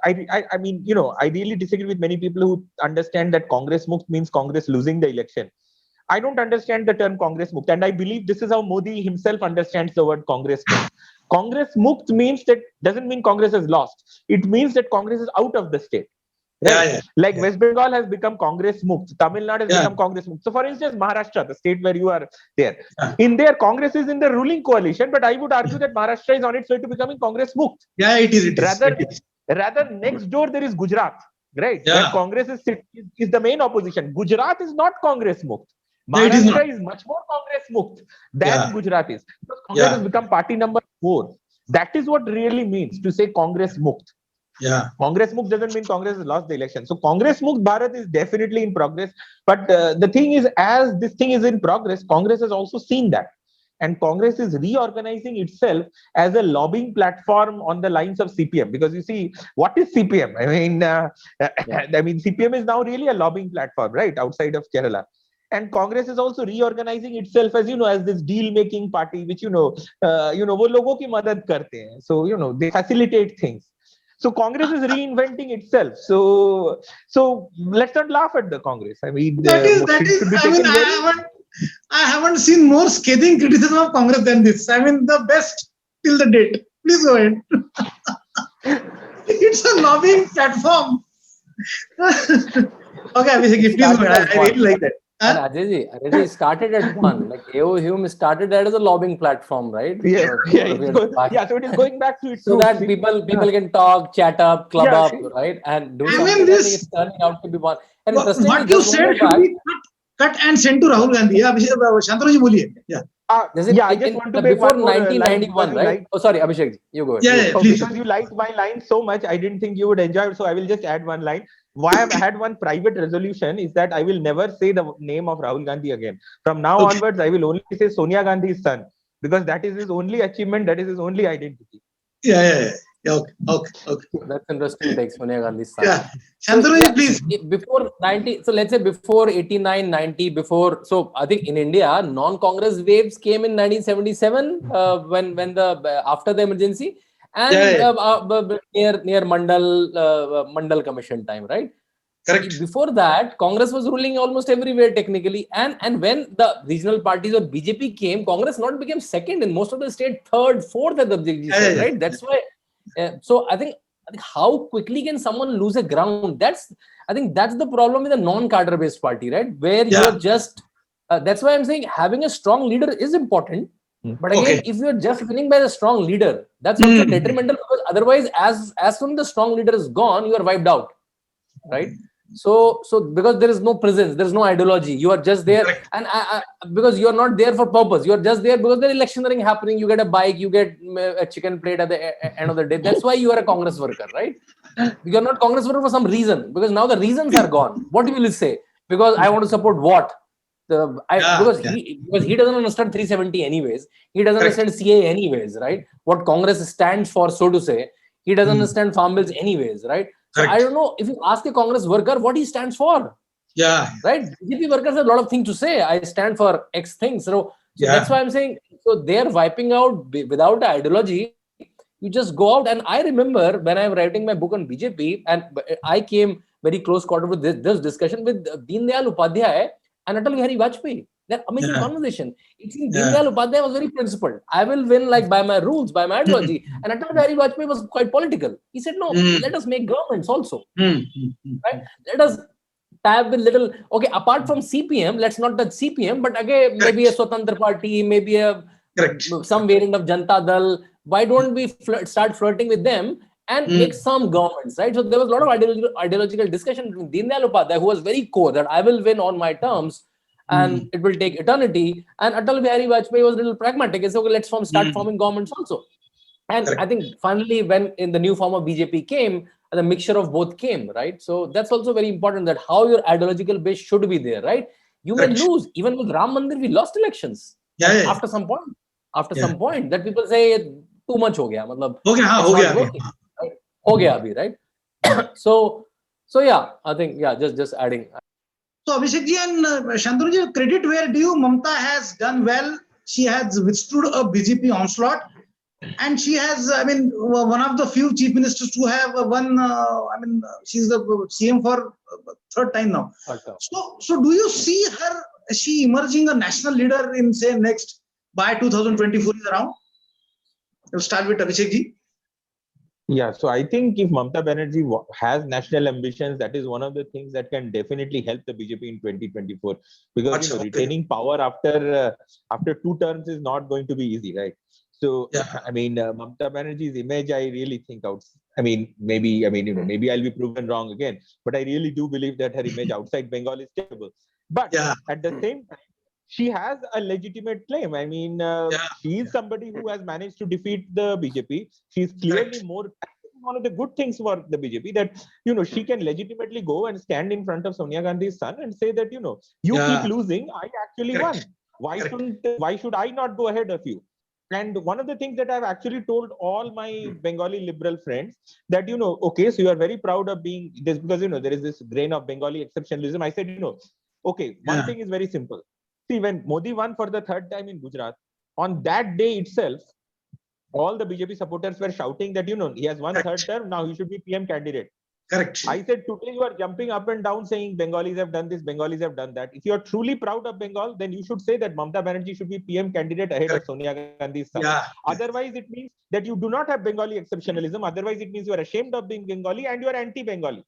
B: I really disagree with many people who understand that Congress Mukt means Congress losing the election. I don't understand the term Congress Mukt, and I believe this is how Modi himself understands the word Congress Mukt. Congress Mukt means that doesn't mean Congress has lost. It means that Congress is out of the state. Right? West Bengal has become Congress Mukt. Tamil Nadu has become Congress Mukt. So, for instance, Maharashtra, the state where you are there, in there, Congress is in the ruling coalition, but I would argue that Maharashtra is on its way to becoming Congress Mukt.
A: Yeah, it is.
B: Rather, next door there is Gujarat, right? Where Congress is the main opposition. Gujarat is not Congress Mukt. Maharashtra is much more Congress Mukt than Gujarat is. Because Congress has become party number 4. That is what really means to say Congress Mukt.
A: Yeah.
B: Congress Mukt doesn't mean Congress has lost the election. So Congress Mukt Bharat is definitely in progress. But the thing is, as this thing is in progress, Congress has also seen that. And Congress is reorganizing itself as a lobbying platform on the lines of CPM. Because you see, what is CPM? CPM is now really a lobbying platform, right? Outside of Kerala. And Congress is also reorganizing itself as this deal-making party, which wo logo ki madad karte hain. So they facilitate things. So Congress is reinventing itself. So let's not laugh at the Congress. I mean,
A: I haven't seen more scathing criticism of Congress than this. I mean, the best till the date. Please go ahead. It's a lobbying platform. Okay, Abhishek, please go ahead. I really like that.
C: And Ajay started at one. Like AO Hume started that as a lobbying platform, right?
B: So it is going back to its
C: so that people can talk, chat up, club up, right? And do something. I think it's turning out to be one. And
A: what you said should be cut and sent to Rahul Gandhi. Shantanu ji boliye.
B: I just want to make
C: before 1991, right? Oh, sorry, Abhishek, you go ahead.
B: Because you liked my line so much, I didn't think you would enjoy it, so I will just add one line. Why I've had one private resolution is that I will never say the name of Rahul Gandhi again. From now onwards, I will only say Sonia Gandhi's son, because that is his only achievement, that is his only identity.
A: Okay.
C: That's interesting. Take Sonia Gandhi's son.
A: Yeah. Shantanu, please.
C: Before 90, so let's say before 89, 90, so I think in India, non-Congress waves came in 1977 when after the emergency. And near Mandal Commission time, right?
A: Correct.
C: Before that, Congress was ruling almost everywhere technically, and when the regional parties or BJP came, Congress not became second in most of the state, third, fourth at the BJP, right? That's why. So I think how quickly can someone lose a ground? I think that's the problem with a non-cadre based party, right? Where you're just. That's why I'm saying having a strong leader is important. But again, if you're just winning by the strong leader, that's also detrimental, because otherwise, as soon as the strong leader is gone, you are wiped out, right? So because there is no presence, there is no ideology. You are just there,
A: Correct.
C: and because you are not there for purpose. You are just there because there is electioneering happening. You get a bike, you get a chicken plate at the end of the day. That's why you are a Congress worker, right? You are not Congress worker for some reason, because now the reasons are gone. What will you say? Because I want to support what? Because he doesn't understand 370 anyways. He doesn't
A: Correct.
C: understand CA anyways, right? What Congress stands for, so to say. He doesn't understand farm bills anyways, right? So
A: Correct.
C: I don't know if you ask a Congress worker what he stands for,
A: Yeah.
C: right? BJP workers have a lot of things to say. I stand for X things. So that's why I'm saying, so they're wiping out without the ideology. You just go out. And I remember when I'm writing my book on BJP, and I came very close quarter with this discussion with Deen Dayal Upadhyay and Atal Bihari Vajpayee. That amazing conversation. It seemed Deen Dayal Upadhyay was very principled. I will win like by my rules, by my ideology. And Atal Bihari Vajpayee was quite political. He said, no, let us make governments also. Right? Let us tab with little, okay, apart from CPM, let's not touch CPM, but again, maybe a Swatantra Party, maybe some variant of Janata Dal. Why don't we start flirting with them and make some governments, right? So there was a lot of ideological discussion between Deen Dayal Upadhyay, who was very core, that I will win on my terms and it will take eternity. And Atal Bihari Vajpayee was a little pragmatic. He said, okay, let's start forming governments also. And I think finally, when in the new form of BJP came, the mixture of both came, right? So that's also very important, that how your ideological base should be there, right? You may lose. Even with Ram Mandir, we lost elections. After some point. After some point, that people say too much ho gaya. Matlab,
A: Ho gaya abhi,
C: right? So yeah, I think, just adding.
A: So Abhishek ji and Shantanu ji, credit where due. Mamta has done well. She has withstood a BJP onslaught. And she has, I mean, one of the few chief ministers to have won, she's the CM for third time now. So do you see her, she emerging a national leader in, say, next, by 2024 is around? We'll start with Abhishek ji.
B: Yeah, so I think if Mamta Banerjee has national ambitions, that is one of the things that can definitely help the BJP in 2024. Because retaining power after 2 terms is not going to be easy, right? So, I mean, Mamta Banerjee's image, I really think maybe I'll be proven wrong again, but I really do believe that her image outside Bengal is terrible. But at the same time, she has a legitimate claim. I mean, she is somebody who has managed to defeat the BJP. She's clearly one of the good things for the BJP, that, she can legitimately go and stand in front of Sonia Gandhi's son and say that, you keep losing, I actually won. Why should I not go ahead of you? And one of the things that I've actually told all my Bengali liberal friends, that, okay, so you are very proud of being this, because, there is this grain of Bengali exceptionalism. I said, okay, one thing is very simple. See, when Modi won for the 3rd time in Gujarat, on that day itself, all the BJP supporters were shouting that, he has won 3rd term, now he should be PM candidate.
A: Correct.
B: I said, today you are jumping up and down saying Bengalis have done this, Bengalis have done that. If you are truly proud of Bengal, then you should say that Mamta Banerjee should be PM candidate ahead of Sonia Gandhi's son. Otherwise, it means that you do not have Bengali exceptionalism. Otherwise, it means you are ashamed of being Bengali and you are anti-Bengali.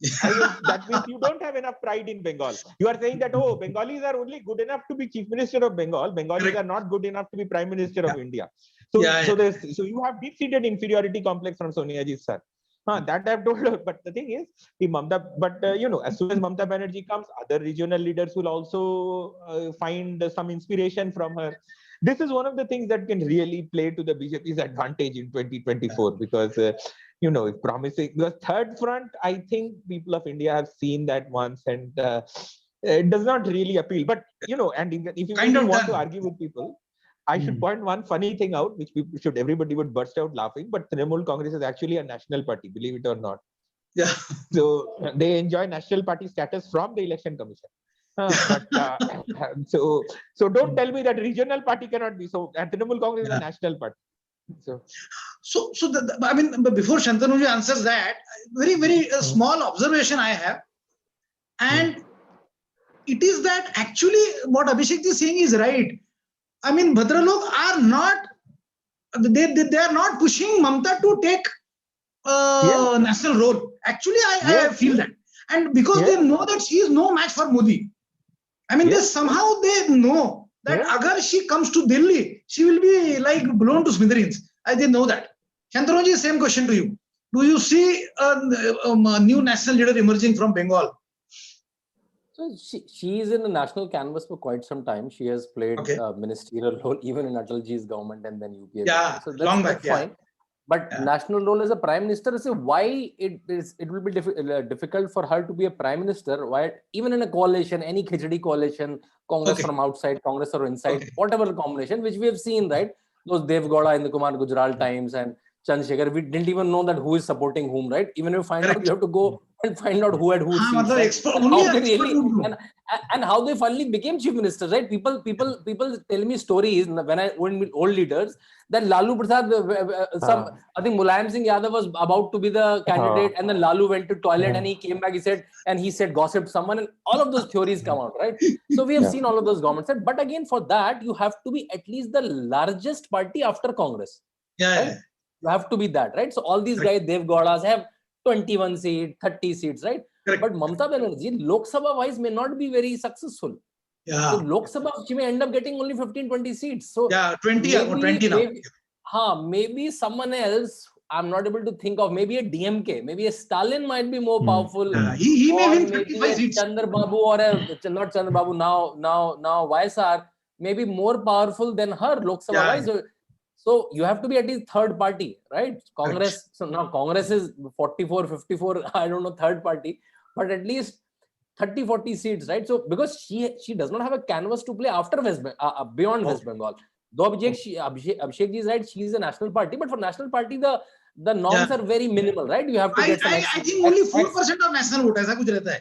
B: That means you don't have enough pride in Bengal. You are saying that, Bengalis are only good enough to be chief minister of Bengal. Bengalis are not good enough to be prime minister of India. So you have deep-seated inferiority complex from Sonia Ji's son. That I've told her. But the thing is, as soon as Mamta Banerjee comes, other regional leaders will also find some inspiration from her. This is one of the things that can really play to the BJP's advantage in 2024, because, it's promising. The third front, I think people of India have seen that once, and it does not really appeal. But, and if you really want to argue with people, I should point one funny thing out, which everybody would burst out laughing. But Trinamool Congress is actually a national party, believe it or not.
A: Yeah.
B: So they enjoy national party status from the Election Commission. So don't tell me that regional party cannot be. So Trinamool Congress is a national party. So
A: before Shantanu ji answers that, very, very small observation I have, and it is that actually what Abhishek ji is saying is right. I mean, Bhadralok are not, they are not pushing Mamta to take national role. Actually, I feel that. And because they know that she is no match for Modi. I mean, they know that agar she comes to Delhi, she will be like blown to smithereens. They know that. Shantanu ji, same question to you. do you see a new national leader emerging from Bengal?
C: So she is in the national canvas for quite some time. She has played
A: Okay.
C: a ministerial role even in Atalji's government and then UPA
A: Yeah,
C: government. So
A: long back,
C: that's
A: yeah.
C: fine. But
A: Yeah.
C: national role as a prime minister, so why it will be difficult for her to be a prime minister? Why even in a coalition, any khichdi coalition, Congress
A: Okay.
C: from outside, Congress or inside,
A: Okay.
C: whatever combination, which we have seen, right? Those Dev Gowda in the Kumar Gujral times and Chandrasekhar, we didn't even know that who is supporting whom, right? Even if you find out,
A: Correct.
C: you have to go and find out who had whose
A: हाँ,
C: seats.
A: मतलब
C: And,
A: expert,
C: and
A: only
C: how they
A: expert
C: really
A: would know.
C: and how they finally became chief ministers, right? People tell me stories when I meet old leaders that Lalu Prasad, I think Mulayam Singh Yadav was about to be the candidate, and then Lalu went to toilet and he came back. He said gossiped someone, and all of those theories come out, right? So we have seen all of those governments. But again, for that you have to be at least the largest party after Congress,
A: Yeah,
C: right?
A: yeah.
C: You have to be that, right? So all these guys, Dev Gowdas, have 21 seats, 30 seats, right?
A: Correct.
C: But Mamata Banerjee, Lok Sabha wise, may not be very successful.
A: Yeah.
C: So Lok Sabha, she may end up getting only 15, 20 seats. So
A: Yeah, 20 or 20 now.
C: maybe someone else, I'm not able to think of, maybe a DMK, maybe a Stalin might be more powerful.
A: Yeah, he may
C: Or
A: win
C: maybe
A: 35
C: a
A: seats.
C: Chandrababu or not Chandrababu, now YSR, maybe more powerful than her Lok Sabha
A: Yeah,
C: wise. So you have to be at least third party, right? Congress, so now Congress is 44, 54, I don't know, third party, but at least 30, 40 seats, right? So because she does not have a canvas to play after beyond West Bengal. Though Abhishek ji is right, she is a national party, but for national party, the norms are very minimal, right? You have to get some
A: I think only 4% of national vote, ऐसा कुछ रहता है.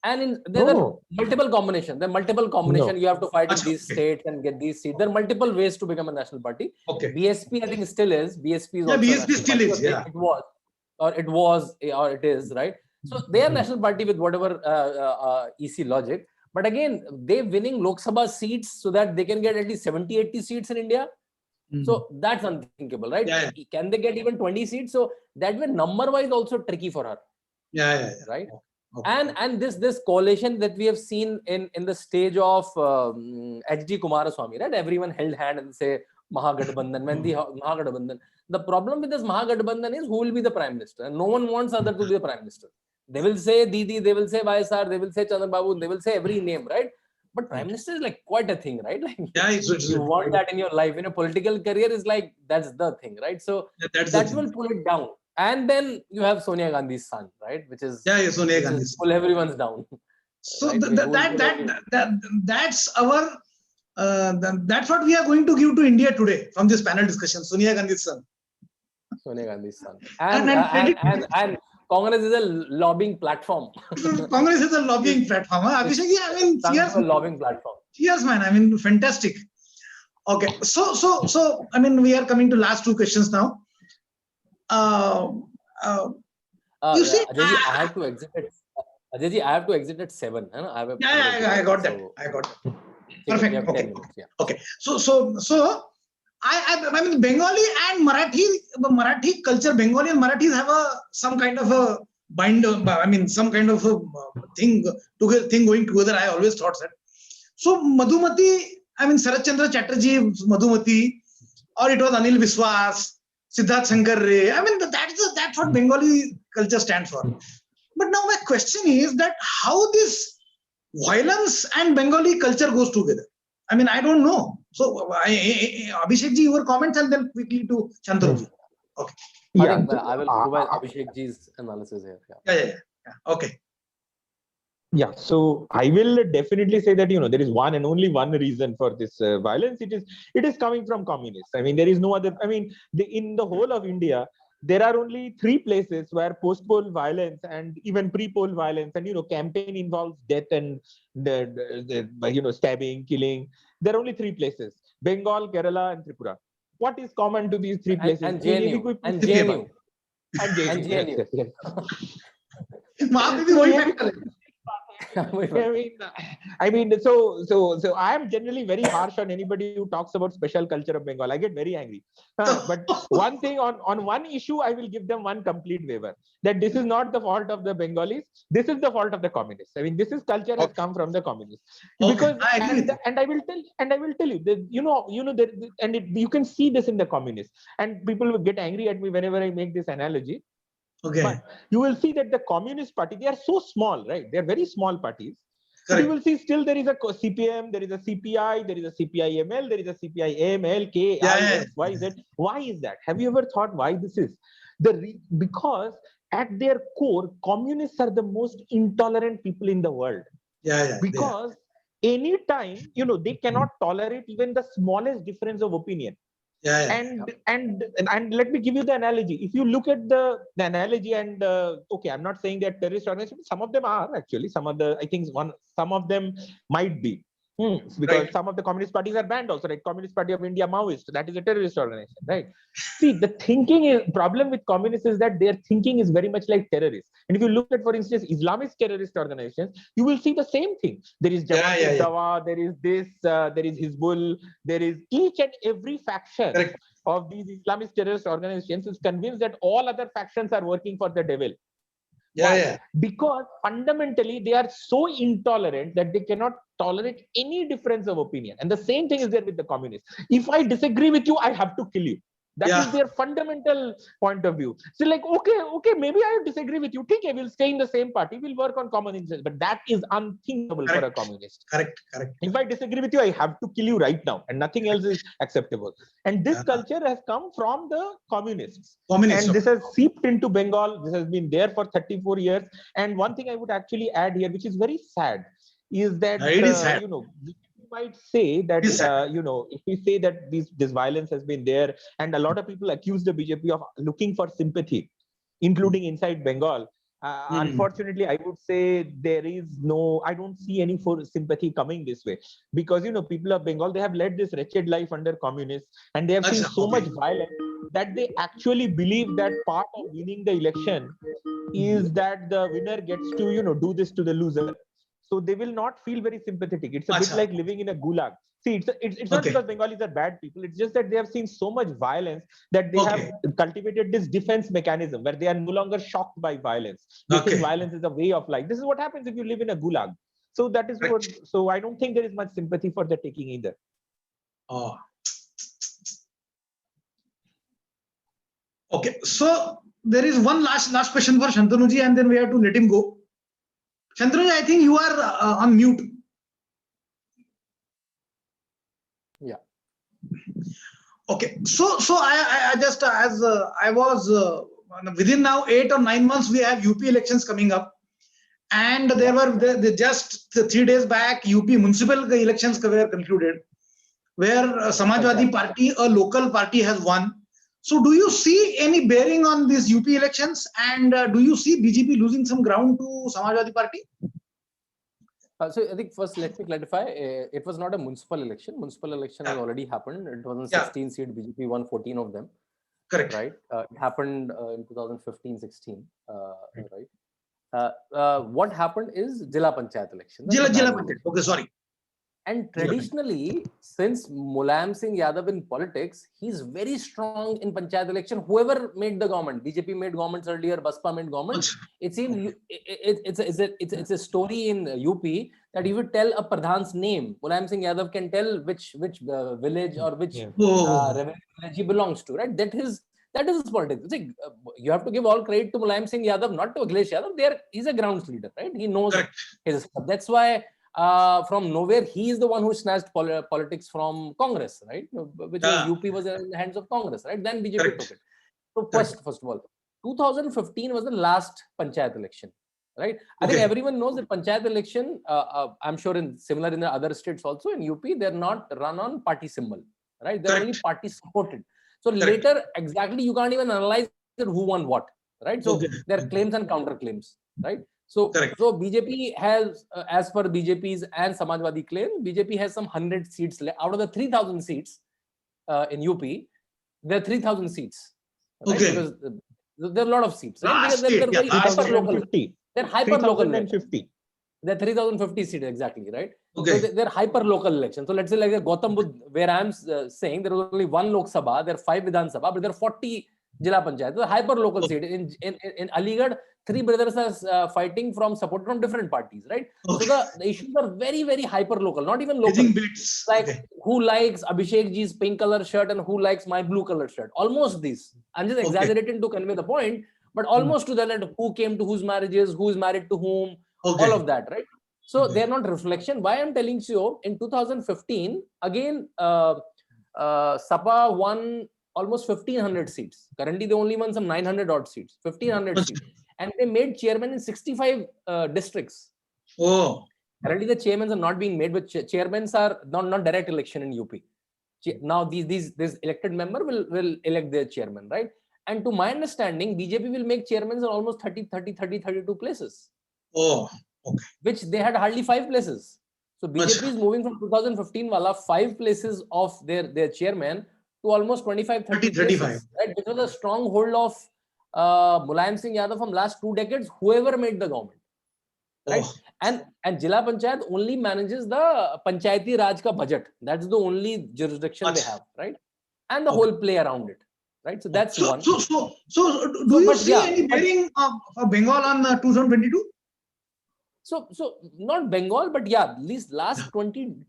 C: and there are multiple combinations. There are multiple combinations. You have to fight in these states and get these seats. There are multiple ways to become a national party.
A: Okay.
C: BSP, I think, still is. BSP is
A: Yeah,
C: also
A: BSP still is. Yeah.
C: It was, or it is, right? So they are national party with whatever EC logic. But again, they winning Lok Sabha seats so that they can get at least 70, 80 seats in India. So that's unthinkable, right?
A: Yeah.
C: Can they get even 20 seats? So that way, number-wise, also tricky for her.
A: Yeah.
C: Right.
A: Okay.
C: And this coalition that we have seen in the stage of H.D. Kumaraswamy, right? Everyone held hand and say Mahagathbandhan. When the Mahagathbandhan, the problem with this Mahagathbandhan is who will be the prime minister, and no one wants other to be the prime minister. They will say Didi, they will say YSR, they will say Chandrababu, they will say every name, right? But prime minister is like quite a thing, right? Like you want that in your life. In a political career is like that's the thing, right? So that will pull it down. And then you have Sonia Gandhi's son, right? Which is
A: Sonia Gandhi's
C: pull everyone's down.
A: So
C: right?
A: that's our that's what we are going to give to India today from this panel discussion. Sonia Gandhi's son.
C: Sonia Gandhi's son. And Congress is a lobbying platform.
A: Congress is a lobbying platform. Huh? Abhishek, I mean,
C: cheers. A lobbying platform.
A: Cheers, man. I mean, fantastic. Okay, so I mean, we are coming to last two questions now. You see,
C: Ajay, I have to exit at Ajay, I have to exit at 7. I
A: got that. I got that. Perfect. Okay.
C: Yeah.
A: Okay. So I mean, Bengali and Marathi culture, Bengali and Marathis have some kind of a some kind of a thing going together. I always thought that. So Madhumati, I mean, Sarath Chandra Chatterjee, Madhumati, or it was Anil Biswas, Siddharth Shankar Ray. I mean, that's what Bengali culture stands for. But now my question is that how this violence and Bengali culture goes together. I mean, I don't know. So, Abhishek ji, your comments and then quickly to Shantanu ji. Okay.
C: I think I will provide Abhishek ji's analysis here.
A: Yeah. Okay.
B: Yeah, so I will definitely say that there is one and only one reason for this violence. It is coming from communists. I mean, there is no other. I mean, in the whole of India, there are only 3 places where post-poll violence and even pre-poll violence and campaign involves death and the stabbing, killing. There are only 3 places: Bengal, Kerala, and Tripura. What is common to these 3 places?
C: And JNU. And JNU.
B: Yes. I mean, so I am generally very harsh on anybody who talks about special culture of Bengal. I get very angry. But one thing on one issue, I will give them one complete waiver, that this is not the fault of the Bengalis. This is the fault of the communists. I mean, this culture has come from the communists. Because and I will tell you that, and you can see this in the communists. And people will get angry at me whenever I make this analogy.
A: Okay.
B: But you will see that the Communist Party, they are so small, right? They are very small parties. But you
A: Correct.
B: will see still there is a CPM, there is a CPI, there is a CPI-ML, there is a CPI-AML, K,
A: Yeah,
B: I,
A: yeah.
B: X, Y, Z. Why is that? Have you ever thought why this is? Because at their core, communists are the most intolerant people in the world.
A: Yeah, yeah.
B: Because anytime, they cannot tolerate even the smallest difference of opinion.
A: Yeah, yeah.
B: And let me give you the analogy. If you look at the analogy, and okay, I'm not saying that terrorist organizations, some of them are actually, some of them might be. Because
A: Right.
B: some of the communist parties are banned also, right? Communist Party of India, Maoist, that is a terrorist organization, right? See, the problem with communists is that their thinking is very much like terrorists. And if you look at, for instance, Islamist terrorist organizations, you will see the same thing. There is Jamaat
A: Yeah.
B: Dawa, there is this, there is Hizbul, there is each and every faction
A: Correct.
B: of these Islamist terrorist organizations is convinced that all other factions are working for the devil.
A: Yeah,
B: Why?
A: yeah.
B: Because fundamentally they are so intolerant that they cannot tolerate any difference of opinion. And the same thing is there with the communists. If I disagree with you, I have to kill you. That
A: Yeah.
B: is their fundamental point of view. So like, okay, maybe I disagree with you. Okay, we'll stay in the same party. We'll work on common interests. But that is unthinkable for a communist.
A: Correct.
B: If I disagree with you, I have to kill you right now, and nothing else is acceptable. And this culture has come from the communists.
A: Communist.
B: And this has seeped into Bengal. This has been there for 34 years. And one thing I would actually add here, which is very sad, is that
A: It is sad.
B: you might say that if we say that this violence has been there, and a lot of people accuse the BJP of looking for sympathy, including inside Bengal. Unfortunately, I would say I don't see any sympathy coming this way, because people of Bengal, they have led this wretched life under communists, and they have seen so much violence that they actually believe that part of winning the election is that the winner gets to do this to the loser. So they will not feel very sympathetic. It's a bit like living in a gulag. See, it's not because Bengalis are bad people. It's just that they have seen so much violence that they have cultivated this defense mechanism where they are no longer shocked by violence. They think violence is a way of life. This is what happens if you live in a gulag. So that is what. So I don't think there is much sympathy for the taking either.
A: Oh. Okay. So there is one last question for Shantanu ji, and then we have to let him go. Shantanu ji, I think you are on mute.
C: Yeah.
A: Okay. So I just as I was within now 8 or 9 months, we have UP elections coming up, and there were just 3 days back UP municipal elections were concluded, where Samajwadi Party, a local party, has won. So do you see any bearing on these UP elections, and do you see BJP losing some ground to Samajwadi Party?
C: So I think first let me clarify, it was not a municipal election. Municipal election has already happened. It was on 16 seat, BJP won 14 of them.
A: Correct.
C: Right. It happened in 2015-16. Right. What happened is Jila Panchayat election.
A: Jila Panchayat. Okay, sorry.
C: And traditionally, since Mulayam Singh Yadav in politics, he's very strong in Panchayat election. Whoever made the government, BJP made governments earlier, Baspa made governments. It seems it's a story in UP that if you tell a Pradhan's name, Mulayam Singh Yadav can tell which village or which village he belongs to. Right? That is his politics. It's like, you have to give all credit to Mulayam Singh Yadav, not to Akhilesh Yadav. He's a grounds leader, right? He knows his stuff. That's why. From nowhere, he is the one who snatched politics from Congress, right? Which was UP was in the hands of Congress, right? Then BJP took it. So first of all, 2015 was the last Panchayat election, right? I think everyone knows that Panchayat election, I'm sure similar in the other states also, in UP, they're not run on party symbol, right? They're only party supported. So later, exactly, you can't even analyze who won what, right? So there are claims and counterclaims, right? So BJP has, as per BJP's and Samajwadi claim, BJP has some 100 seats left. Out of the 3,000 seats in UP, there are 3,000 seats. Right? Because there are a lot of seats. Right? They're very hyper-local. They're hyper-local. They're 3,050 seats exactly, right? So they're hyper-local elections. So let's say like Gautam Budh, where I'm saying there was only one Lok Sabha, there are 5 Vidhan Sabha, but there are 40 Jila Panchayat, the hyper-local seat. In Aligarh, 3 brothers are fighting supported from different parties, right? So the issues are very, very hyper-local, not even local. Like who likes Abhishek ji's pink color shirt and who likes my blue color shirt? Almost these. I'm just exaggerating to convey the point. but almost to that who came to whose marriages, who is married to whom,
A: Okay.
C: all of that, right? So
A: Okay.
C: they are not reflection. Why I'm telling you, in 2015, again, Sapa won almost 1,500 seats. Currently, they only won some 900 odd seats, 1,500 seats. And they made chairman in 65 districts.
A: Oh.
C: Currently, the chairmen are not being made, but chairmen are not direct election in UP. Now, this elected member will elect their chairman, right? And to my understanding, BJP will make chairmen in almost 32 places.
A: Oh. Okay.
C: Which they had hardly 5 places. So BJP is moving from 2015 wala 5 places of their chairman to almost 25, 30
A: 35.
C: places. Right? This was a stronghold of Mulayam Singh Yadav from last 2 decades, whoever made the government. Right?
A: Oh.
C: And Jila Panchayat only manages the Panchayati Raj ka budget. That's the only jurisdiction they have, right? And the whole play around it. Right? So that's one.
A: So do you see any bearing of Bengal on 2022?
C: So not Bengal, but yeah, at least last 20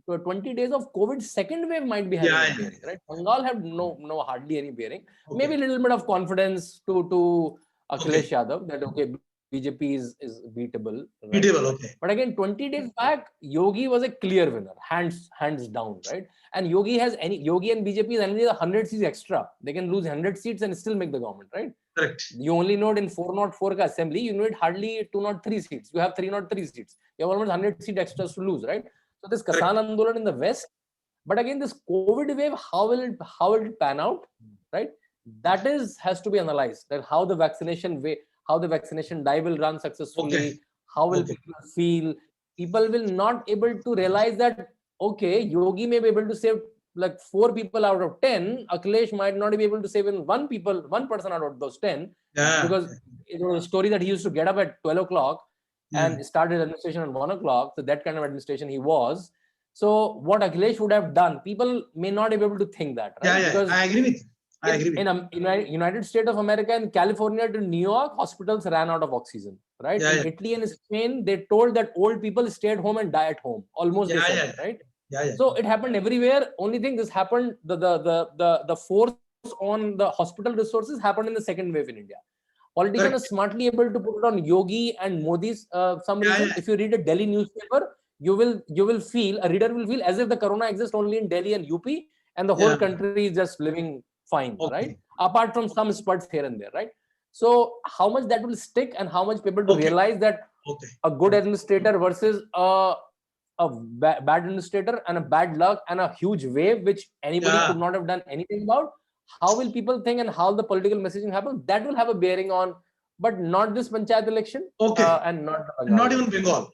C: days of COVID second wave might be having a bearing, right? Bengal have no hardly any bearing. Okay. Maybe a little bit of confidence to Akhilesh Yadav that okay, BJP is beatable. Right?
A: Beatable, okay.
C: But again, 20 days back, Yogi was a clear winner, hands down, right? And Yogi and BJP is only 100 seats extra. They can lose 100 seats and still make the government, right?
A: Correct.
C: You only need in 404 assembly, you need hardly 203 seats. You have 303 seats. You have almost 100 seats extras to lose, right? So this Kisan Andolan in the West, but again, this COVID wave, how will it pan out, right? That has to be analyzed. That how the vaccination drive will run successfully. How will people feel? People will not able to realize that okay, Yogi may be able to save like 4 people out of 10. Akhilesh might not be able to save in 1 person out of those 10 because it was a story that he used to get up at 12 o'clock and started administration at 1 o'clock. So that kind of administration he was. So what Akhilesh would have done, people may not be able to think that, right?
A: Because I agree with you.
C: In United States of America and California to New York, hospitals ran out of oxygen, right? In Italy and Spain, they told that old people stay at home and die at home. Almost they said, right? So it happened everywhere. Only thing this happened, the force on the hospital resources happened in the second wave in India. Politicians are smartly able to put it on Yogi and Modi's some reason. If you read a Delhi newspaper, a reader will feel as if the corona exists only in Delhi and UP and the whole country is just living fine, right? Apart from some spots here and there, right? So how much that will stick and how much people to realize that a good administrator versus a bad administrator and a bad luck and a huge wave which anybody could not have done anything about. How will people think and how the political messaging happens? That will have a bearing on, but not this Panchayat election. And
A: not even Bengal.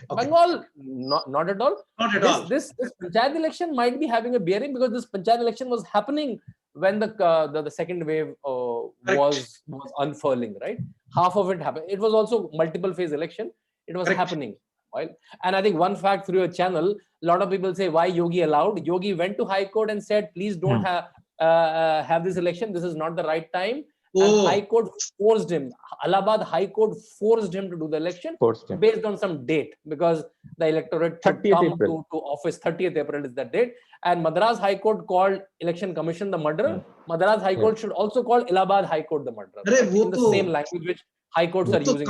C: Bengal, not at all.
A: Not at all.
C: This Panchayat election might be having a bearing because this Panchayat election was happening when the second wave was unfurling, right? Half of it happened. It was also multiple phase election. It was happening. Right? And I think one fact through your channel, a lot of people say why Yogi allowed. Yogi went to High Court and said, please don't have this election. This is not the right time. And High Court forced him. Allahabad High Court forced him to do the election based on some date because the electorate should come to office. 30th April is that date. And Madras High Court called Election Commission the murderer. Madras High Court should also call Allahabad High Court the murderer. In the same language which High Courts are using.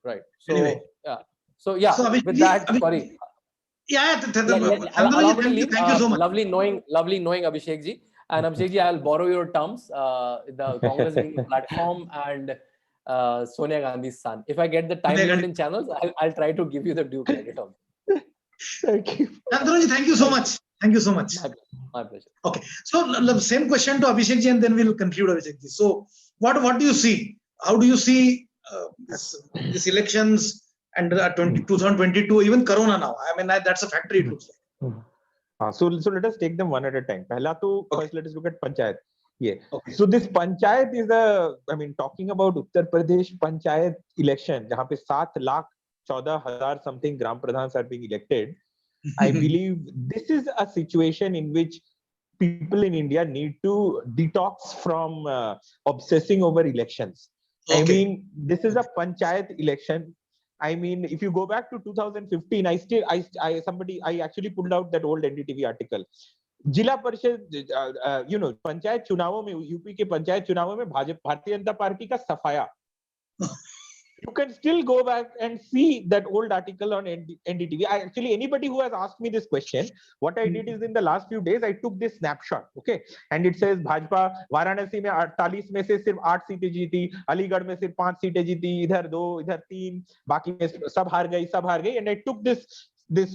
C: Right. So
A: anyway.
C: So with that, sorry.
A: Thank you so much.
C: Lovely knowing Abhishek ji. And Abhishek ji, I'll borrow your terms. The Congress being a platform and Sonia Gandhi's son. If I get the time limit in channels, I'll try to give you the due credit on it.
B: Thank you.
A: Chandra ji, thank you so much. Thank you so much.
C: My pleasure.
A: Okay. So the same question to Abhishek ji and then we'll conclude Abhishek ji. So what do you see? How do you see this elections and 2022, even Corona now? I mean, that's a factory, it looks like.
B: So let us take them one at a time. First, let us look at Panchayat. So this Panchayat is talking about Uttar Pradesh Panchayat election, जहाँ पे 7,14,000 something Gram Pradhans are being elected. I believe this is a situation in which people in India need to detox from obsessing over elections. I mean, this is a Panchayat election. I mean, if you go back to 2015, I actually pulled out that old NDTV article. जिला परिषद पंचायत चुनावों में, UP के पंचायत चुनावों में Bharatiya Janata party का सफाया. You can still go back and see that old article on NDTV. Actually, anybody who has asked me this question, what I did is in the last few days, I took this snapshot, okay? And it says Bhajpa Varanasi में 48 में से सिर्फ 8 सीटें जीती, अलीगढ़ में सिर्फ 5 सीटें जीती, इधर 2, इधर 3, बाकी में सब हार गई. And I took this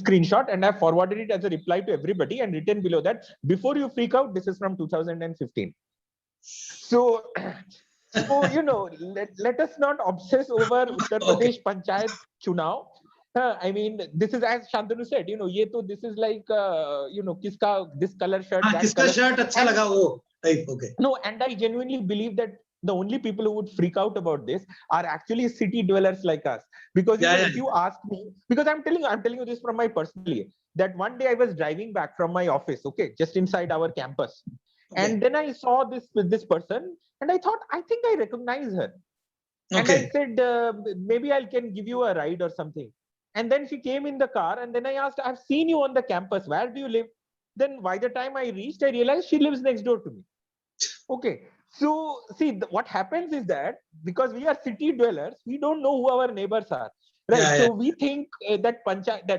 B: screenshot and I forwarded it as a reply to everybody and written below that, before you freak out, this is from 2015. So let us not obsess over Uttar Pradesh Panchayat Chunav. I mean, this is, as Shantanu said, this is like, kiska, this color shirt, that
A: kiska
B: color
A: shirt acha laga wo type. Okay.
B: No, and I genuinely believe that the only people who would freak out about this are actually city dwellers like us. Because if you ask me, because I'm telling you this from my personally, that one day I was driving back from my office, okay, just inside our campus. Okay. And then I saw this person and I thought, I think I recognize her. Okay. And I said, maybe I can give you a ride or something. And then she came in the car and then I asked, I've seen you on the campus. Where do you live? Then by the time I reached, I realized she lives next door to me. Okay. So see, what happens is that because we are city dwellers, we don't know who our neighbors are. Right. So we think that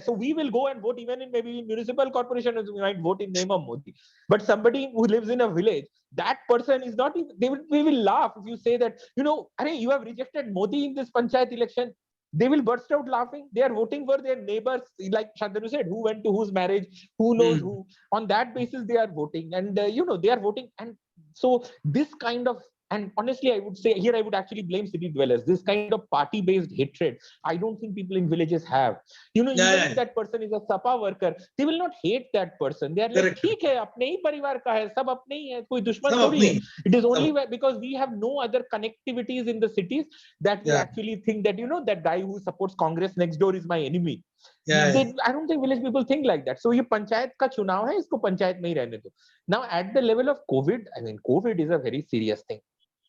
B: so we will go and vote even in maybe municipal corporation, we might vote in name of Modi. But somebody who lives in a village, that person is not, we will laugh if you say that, you have rejected Modi in this panchayat election. They will burst out laughing. They are voting for their neighbors, like Shantanu said, who went to whose marriage, who knows who. On that basis, they are voting. And, they are voting. And so this kind of, and honestly, I would say here, I would actually blame city dwellers. This kind of party-based hatred, I don't think people in villages have. Even if that person is a Sapa worker, they will not hate that person. They are like, ठीक है, अपने ही परिवार का है, सब अपने ही है, कोई दुश्मन थोड़ी है. It is only because we have no other connectivities in the cities that we actually think that, that guy who supports Congress next door is my enemy. I don't think village people think like that. So ये पंचायत का चुनाव है, इसको पंचायत में ही रहने दो. Now at the level of COVID, I mean, COVID is a very serious thing.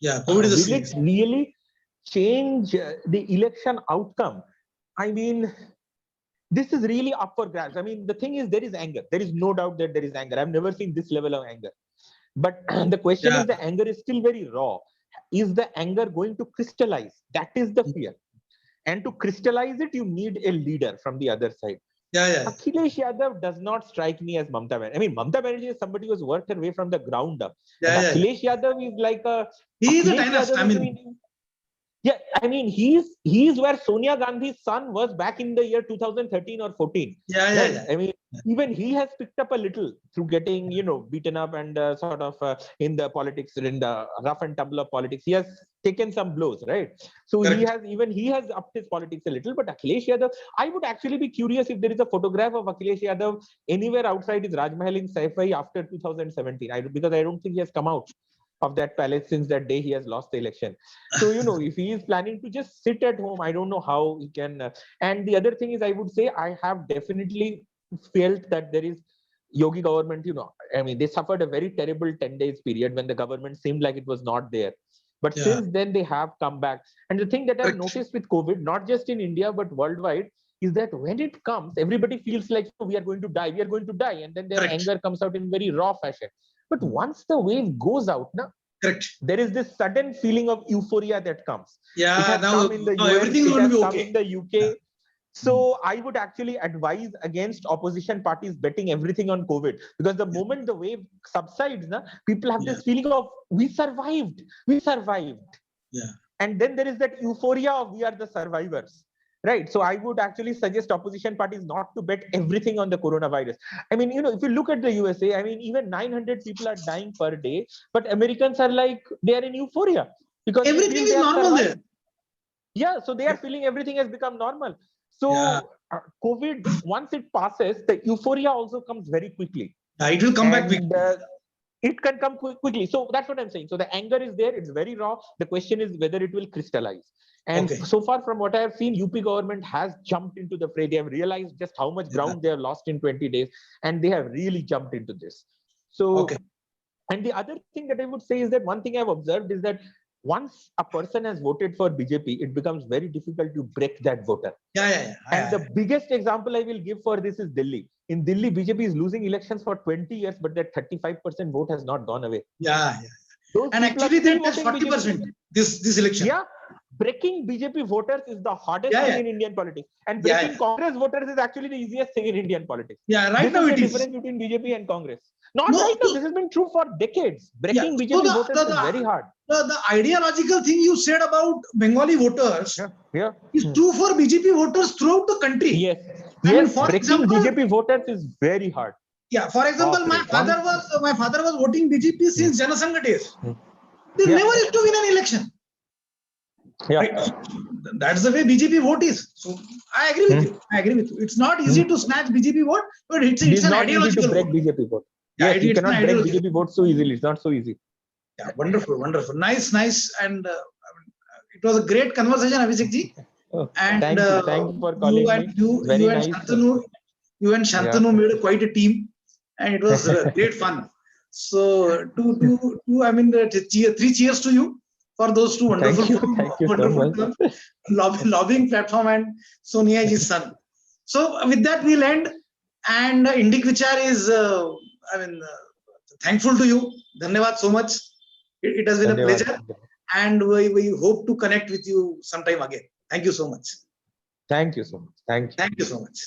A: Yeah, COVID is
B: will it really change the election outcome? I mean, this is really up for grabs. I mean, the thing is, there is anger. There is no doubt that there is anger. I've never seen this level of anger. But the question is, the anger is still very raw. Is the anger going to crystallize? That is the fear. And to crystallize it, you need a leader from the other side. Akhilesh Yadav does not strike me as Mamata Banerjee. I mean, Mamata Banerjee is somebody who has worked her way from the ground up. Akhilesh Yadav is like a...
A: He is a dynast.
B: I mean, he's where Sonia Gandhi's son was back in the year 2013 or 14. I mean, even he has picked up a little through getting, beaten up and sort of in the politics, in the rough and tumble of politics. He has taken some blows, right? So he has upped his politics a little. But Akhilesh Yadav, I would actually be curious if there is a photograph of Akhilesh Yadav anywhere outside his Raj Mahal in Saifai after 2017, because I don't think he has come out of that palace since that day he has lost the election. So, if he is planning to just sit at home, I don't know how he can. And the other thing is, I would say, I have definitely felt that there is Yogi government, I mean, they suffered a very terrible 10 days period when the government seemed like it was not there. But since then, they have come back. And the thing that I've noticed with COVID, not just in India, but worldwide, is that when it comes, everybody feels like we are going to die. And then their anger comes out in very raw fashion. But once the wave goes out, there is this sudden feeling of euphoria that comes.
A: Yeah,
B: it has come in the US,
A: everything's going to be okay.
B: In the UK. So I would actually advise against opposition parties betting everything on COVID, because the moment the wave subsides, people have this feeling of we survived.
A: Yeah.
B: And then there is that euphoria of we are the survivors. Right. So I would actually suggest opposition parties not to bet everything on the coronavirus. I mean, if you look at the USA, I mean, even 900 people are dying per day, but Americans are like, they are in euphoria. Because
A: everything is normal there.
B: Yeah. So they are feeling everything has become normal. So COVID, once it passes, the euphoria also comes very quickly.
A: It will come back quickly.
B: It can come quickly. So that's what I'm saying. So the anger is there. It's very raw. The question is whether it will crystallize. And so far from what I have seen, UP government has jumped into the fray. They have realized just how much ground they have lost in 20 days. And they have really jumped into this. So, and the other thing that I would say is that one thing I've observed is that once a person has voted for BJP, it becomes very difficult to break that voter.
A: Yeah.
B: And the biggest example I will give for this is Delhi. In Delhi, BJP is losing elections for 20 years, but that 35% vote has not gone away.
A: Yeah.
B: Those
A: And
B: people are
A: actually, they
B: still
A: touched
B: voting
A: 40%
B: BJP.
A: this election.
B: Yeah, breaking BJP voters is the hardest
A: Yeah,
B: thing
A: yeah.
B: in Indian politics, and
A: Yeah,
B: breaking Congress voters is actually the easiest thing in Indian politics.
A: Yeah, right
B: This
A: now
B: is the
A: it is.
B: difference between BJP and Congress. Not
A: No,
B: right now.
A: so-
B: This has been true for decades. Breaking
A: Yeah,
B: BJP
A: so
B: voters is very hard.
A: The ideological thing you said about Bengali voters
B: Yeah.
A: is true for BJP voters throughout the country.
B: Yes.
A: I mean,
B: Yes.
A: for
B: Breaking
A: example-
B: BJP voters is very hard.
A: Yeah, for example, my father was voting BJP since Janasangha days. They
B: Yeah.
A: never used to win an election.
B: Yeah.
A: Right? That's the way BJP vote is. So I agree with you. I agree with you. It's not easy to snatch BJP vote, but it's
B: It is
A: an
B: not easy to
A: ideological
B: break
A: vote.
B: BJP vote.
A: Yeah,
B: Yes, you
A: it's
B: cannot
A: an
B: break
A: ideological.
B: BJP vote so easily. It's not so easy.
A: Yeah, wonderful. Nice, and it was a great conversation, Abhishek ji.
B: Oh,
A: And
B: thank you for calling me. Very
A: you and
B: nice.
A: you and Shantanu made quite a team, and it was great fun. So, I mean, three cheers to you for those two wonderful,
B: Thank you so much.
A: films, lobbying platform and Sonia ji's son. So, with that, we'll end. And Indic Vichar is, thankful to you. Dhanyavad so much. It has been a pleasure, and we hope to connect with you sometime again. Thank you so much.
B: Thank you so much. Thank you.
A: Thank you so much.